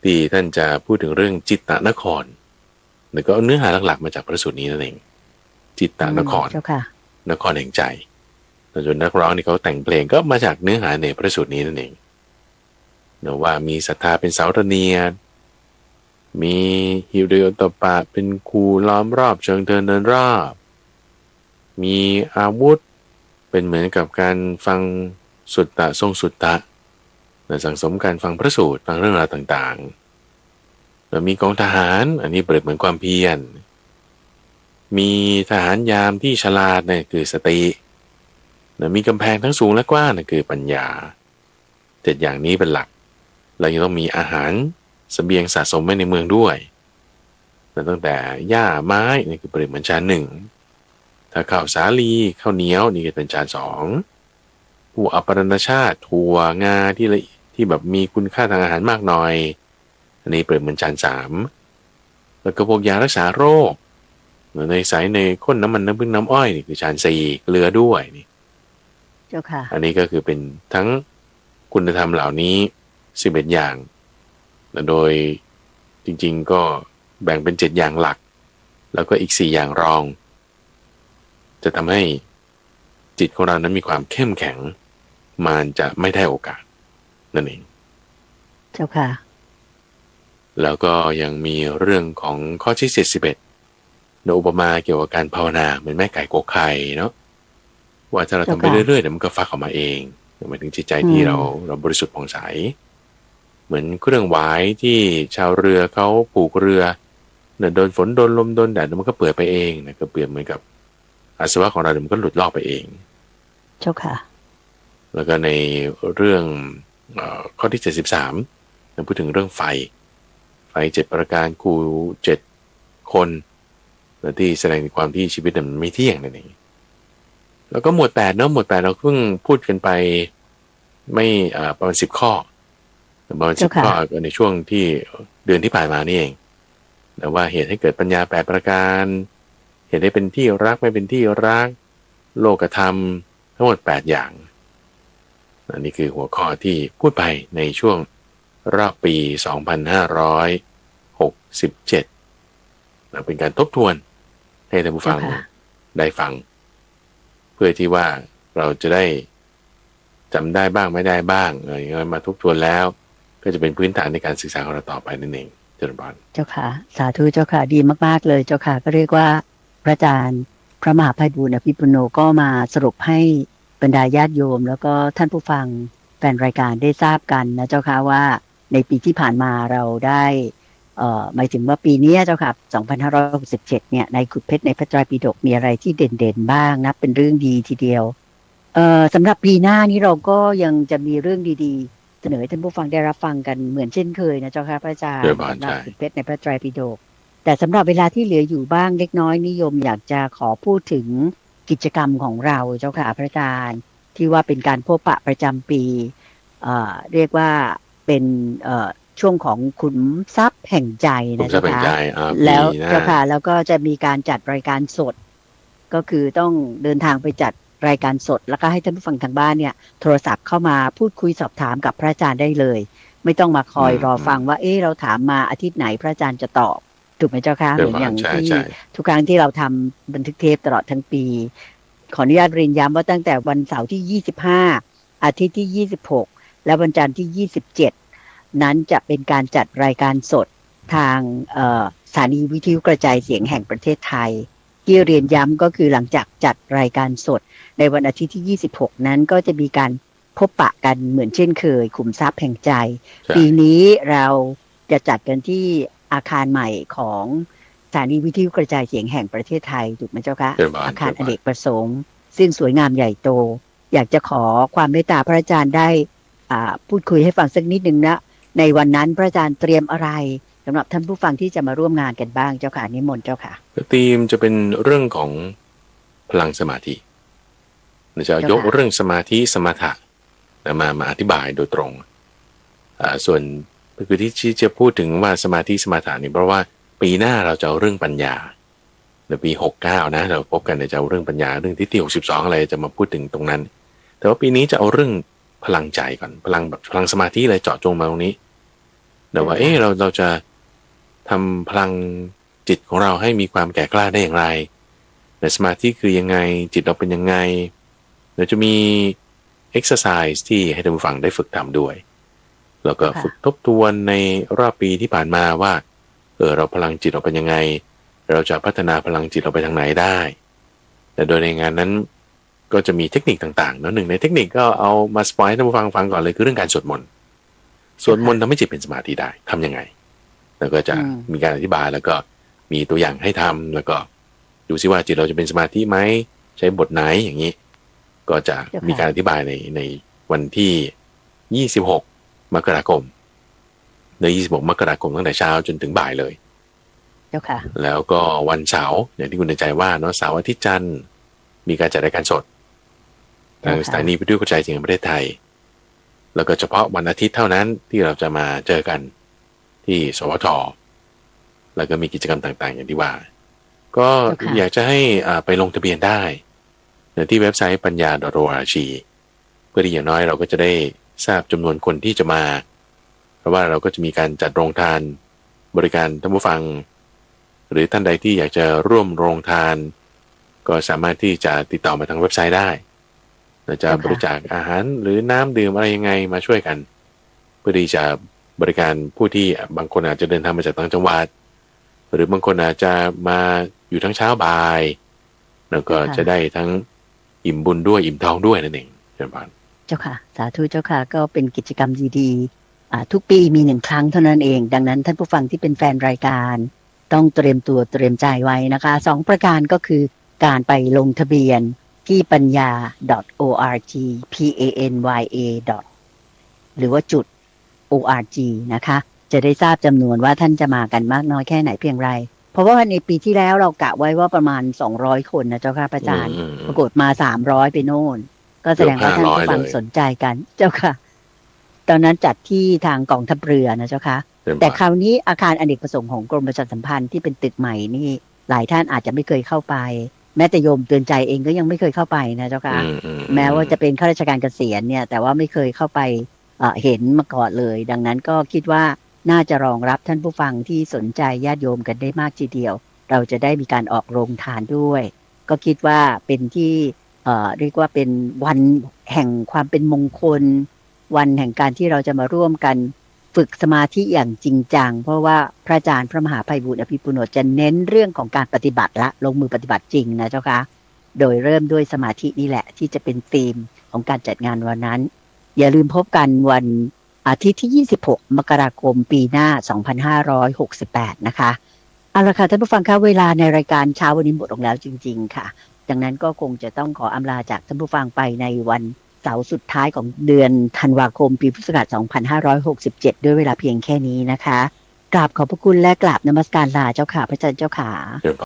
ที่ท่านจะพูดถึงเรื่องจิตตนครแล้วก็เอาเนื้อหาหลักๆมาจากพระสูตรนี้นั่นเองจิตตนครนครแห่งใจส่วนนักร้องที่เขาแต่งเพลงก็มาจากเนื้อหาในพระสูตรนี้นั่นเองเนื่องว่ามีศรัทธาเป็นเสาระเนียดมีฮิริโอตปะเป็นคูล้อมรอบเชิงเดินรอบมีอาวุธเป็นเหมือนกับการฟังสุตตะทรงสุตตะสังสมการฟังพระสูตรฟังเรื่องราวต่างๆแล้วมีกองทหารอันนี้เปรียบเหมือนความเพียรมีทหารยามที่ฉลาดนั่นคือสติแล้วมีกำแพงทั้งสูงและกว้างนั่นคือปัญญา7อย่างนี้เป็นหลักเรายังต้องมีอาหารเสบียงสะสมไว้ในเมืองด้วยตั้งแต่หญ้าไม้นี่คือเปรียบเหมือนชั้นหนึ่งถ้าข้าวสาลีข้าวเหนียวนี่ก็เป็นชั้นสองพวกอัปรณชาติถั่วงาที่แบบมีคุณค่าทางอาหารมากหน่อยอันนี้เปรียบเหมือนชั้นสามแล้วก็พวกยารักษาโรคในสายในข้นน้ำมันน้ำผึ้งน้ำอ้อยนี่คือชั้นสี่เกลือด้วยนี่เจ้าค่ะอันนี้ก็คือเป็นทั้งคุณธรรมเหล่านี้11อย่างโดยจริงๆก็แบ่งเป็น7อย่างหลักแล้วก็อีก4อย่างรองจะทำให้จิตของเรานั้นมีความเข้มแข็งมันจะไม่ได้โอกาสนั่นเองเจ้าค่ะแล้วก็ยังมีเรื่องของข้อที่71โดยอุปมาเกี่ยวกับการภาวนาเหมือนแม่ไก่กกไข่เนาะว่าถ้าเราทำไปเรื่อยๆเดี๋ยวมันก็ฟักออกมาเองหมายถึงจิตใจที่เราบริสุทธิ์ผ่องใสเหมือนเครื่องหวายที่ชาวเรือเขาผูกเรือเนี่ยโดนฝนโดนลมโดนแดดมันก็เปื่อยไปเองนะก็เปรียบเหมือนกับอาสวะของเรามันก็หลุดลอกไปเองเจ้าค่ะแล้วก็ในเรื่องข้อที่73เราพูดถึงเรื่องไฟ7ประการครู7คนที่แสดงถึงความที่ชีวิตมันไม่เที่ยงนั่นเองแล้วก็หมวด8เนาะหมวด8เราเพิ่งพูดกันไปไม่ประมาณ10ข้อประมาณ10ข้อในช่วงที่เดือนที่ผ่านมานี่เองแต่ว่าเหตุให้เกิดปัญญา8ประการเหตุให้เป็นที่รักไม่เป็นที่รักโลกธรรมทั้งหมด8อย่างอันนี้คือหัวข้อที่พูดไปในช่วงรอบปี2567เป็นการทบทวนให้ท่านผู้ฟังได้ฟังเพื่อที่ว่าเราจะได้จำได้บ้างไม่ได้บ้างอะไรอย่างเงี้ยมาทบทวนแล้วก็จะเป็นพื้นฐานในการศึกษาของเราต่อไปนั่นเองเจริญพรเจ้าค่ะสาธุเจ้าค่ะดีมากๆเลยเจ้าค่ะก็เรียกว่าพระอาจารย์พระมหาไพบูลย์อภิปุโนก็มาสรุปให้บรรดาญาติโยมแล้วก็ท่านผู้ฟังแฟนรายการได้ทราบกันนะเจ้าค่ะว่าในปีที่ผ่านมาเราได้หมายถึงว่าปีนี้เจ้าค่ะ2567เนี่ยในขุดเพชรในพระไตรปิฎกมีอะไรที่เด่นๆบ้างนะเป็นเรื่องดีทีเดียวสำหรับปีหน้านี้เราก็ยังจะมีเรื่องดีๆเสนอให้ท่านผู้ฟังได้รับฟังกันเหมือนเช่นเคยนะเจ้าค่ะพระอาจารย์สำหรับขุดเพชรในพระไตรปิฎกแต่สำหรับเวลาที่เหลืออยู่บ้างเล็กน้อยนิยมอยากจะขอพูดถึงกิจกรรมของเราเจ้าค่ะพระอาจารย์ที่ว่าเป็นการพบปะประจำปีเรียกว่าเป็นช่วงของขุมทรัพย์แห่งใจนะเจ้าค่ะแล้วเจ้าค่ะแล้วก็จะมีการจัดรายการสดก็คือต้องเดินทางไปจัดรายการสดแล้วก็ให้ท่านผู้ฟังทางบ้านเนี่ยโทรศัพท์เข้ามาพูดคุยสอบถามกับพระอาจารย์ได้เลยไม่ต้องมาคอยรอฟังว่าเราถามมาอาทิตย์ไหนพระอาจารย์จะตอบถูกไหมเจ้าค่ะเหมือนอย่างที่ทุกครั้งที่เราทำบันทึกเทปตลอดทั้งปีขออนุญาตเรียนย้ำว่าตั้งแต่วันเสาร์ที่25อาทิตย์ที่26และวันจันทร์ที่27นั้นจะเป็นการจัดรายการสดทางสถานีวิทยุกระจายเสียงแห่งประเทศไทยที่เรียนย้ำก็คือหลังจากจัดรายการสดในวันอาทิตย์ที่26นั้นก็จะมีการพบปะกันเหมือนเช่นเคยขุมทรัพย์แห่งใจปีนี้เราจะจัดกันที่อาคารใหม่ของสถานีวิทยุกระจายเสียงแห่งประเทศไทยถูกไหมเจ้าคะอาคารอเนกประสงค์ซึ่งสวยงามใหญ่โตอยากจะขอความเมตตาพระอาจารย์ได้ พูดคุยให้ฟังสักนิดนึงนะในวันนั้นพระอาจารย์เตรียมอะไรสำหรับท่านผู้ฟังที่จะมาร่วมงานกันบ้างเจ้าค่ะนิมนต์เจ้าค่ะธีมจะเป็นเรื่องของพลังสมาธิจะยกเรื่องสมาธิสมถะมาอธิบายโดยตรงส่วนคือที่จะพูดถึงว่าสมาธิสมถะนี่เพราะว่าปีหน้าเราจะเอาเรื่องปัญญาในปี69นะเราพบกันจะเอาเรื่องปัญญาเรื่องทิฏฐิ62อะไรจะมาพูดถึงตรงนั้นแต่ว่าปีนี้จะเอาเรื่องพลังใจก่อนพลังสมาธิเลยเจาะจงมาตรงนี้แต่ว่าเราจะทำพลังจิตของเราให้มีความแก่กล้าได้อย่างไรแต่สมาธิคือยังไงจิตเราเป็นยังไงเราจะมี exercise ที่ให้ท่านผู้ฟังได้ฝึกทำด้วยแล้วก็ฝึกทบทวนในรอบปีที่ผ่านมาว่าเราพลังจิตเราเป็นยังไงเราจะพัฒนาพลังจิตเราไปทางไหนได้แต่โดยในงานนั้นก็จะมีเทคนิคต่างๆเนาะหนึ่งในเทคนิคก็เอามาสปอยให้ท่านผู้ฟังก่อนเลยคือเรื่องการสวดมนต์ทำให้จิตเป็นสมาธิได้ทำยังไงแล้วก็จะมีการอธิบายแล้วก็มีตัวอย่างให้ทำแล้วก็ดูซิว่าจิตเราจะเป็นสมาธิไหมใช้บทไหนอย่างนี้ก็จะมีการอธิบายในวันที่26มกราคมใน26มกราคมตั้งแต่เช้าจนถึงบ่ายเลยเจ้าค่ะแล้วก็วันเสาร์อย่างที่คุณในใจว่าเนาะเสาร์อาทิตย์จันทร์มีการจัดรายการสดทางสถานีวิทยุกระจายเสียงแห่งประเทศไทยแล้วก็เฉพาะวันอาทิตย์เท่านั้นที่เราจะมาเจอกันที่สวท.แล้วก็มีกิจกรรมต่างๆอย่างที่ว่าก็อยากจะให้ไปลงทะเบียนได้ที่เว็บไซต์ปัญญา .org เพื่อที่อย่างน้อยเราก็จะได้ทราบจำนวนคนที่จะมาเพราะว่าเราก็จะมีการจัดโรงทานบริการท่านผู้ฟังหรือท่านใดที่อยากจะร่วมโรงทานก็สามารถที่จะติดต่อมาทางเว็บไซต์ได้จะบริจาคอาหารหรือน้ำดื่มอะไรยังไงมาช่วยกันเพื่อที่จะบริการผู้ที่บางคนอาจจะเดินทางมาจากต่างจังหวัดหรือบางคนอาจจะมาอยู่ทั้งเช้าบ่ายแล้วก็จะได้ทั้งอิ่มบุญด้วยอิ่มท้องด้วยนั่นเองเจ้าค่ะสาธุเจ้าค่ะก็เป็นกิจกรรมดีๆทุกปีมี1ครั้งเท่านั้นเองดังนั้นท่านผู้ฟังที่เป็นแฟนรายการต้องเตรียมตัวเตรียมใจไว้นะคะ2ประการก็คือการไปลงทะเบียนที่ปัญญา .org panya. หรือว่าจุด org นะคะจะได้ทราบจำนวนว่าท่านจะมากันมากน้อยแค่ไหนเพียงไรเพราะว่าในปีที่แล้วเรากะไว้ว่าประมาณ200คนนะเจ้าค่ะพระอาจารย์ปรากฏมา300ไปโน่นก็แสดงว่าท่านผู้ฟังสนใจกันเจ้าค่ะตอนนั้นจัดที่ทางกองทัพเรือนะเจ้าค่ะแต่คราวนี้อาคารอเนกประสงค์ของกรมประชาสัมพันธ์ที่เป็นตึกใหม่นี่หลายท่านอาจจะไม่เคยเข้าไปแม้แต่โยมเตือนใจเองก็ยังไม่เคยเข้าไปนะเจ้าค่ะแม้ว่าจะเป็นข้าราชการเกษียณเนี่ยแต่ว่าไม่เคยเข้าไปเห็นมาก่อนเลยดังนั้นก็คิดว่าน่าจะรองรับท่านผู้ฟังที่สนใจญาติโยมกันได้มากทีเดียวเราจะได้มีการออกโรงทานด้วยก็คิดว่าเป็นที่เรียกว่าเป็นวันแห่งความเป็นมงคลวันแห่งการที่เราจะมาร่วมกันฝึกสมาธิอย่างจริงจังเพราะว่าพระอาจารย์พระมหาไพบูลย์อภิปุโนจะเน้นเรื่องของการปฏิบัติละลงมือปฏิบัติจริงนะเจ้าค่ะโดยเริ่มด้วยสมาธินี่แหละที่จะเป็นธีมของการจัดงานวันนั้นอย่าลืมพบกันวันอาทิตย์ที่26มกราคมปีหน้า2568นะคะเอาละค่ะท่านผู้ฟังคะเวลาในรายการเช้าวันนี้หมดลงแล้วจริงๆค่ะดังนั้นก็คงจะต้องขออำลาจากท่านผู้ฟังไปในวันเสาร์สุดท้ายของเดือนธันวาคมปีพุทธศักราช2567ด้วยเวลาเพียงแค่นี้นะคะกราบขอบพระคุณและกราบนมัสการลาเจ้าค่ะพระอาจารย์เจ้าค่ะ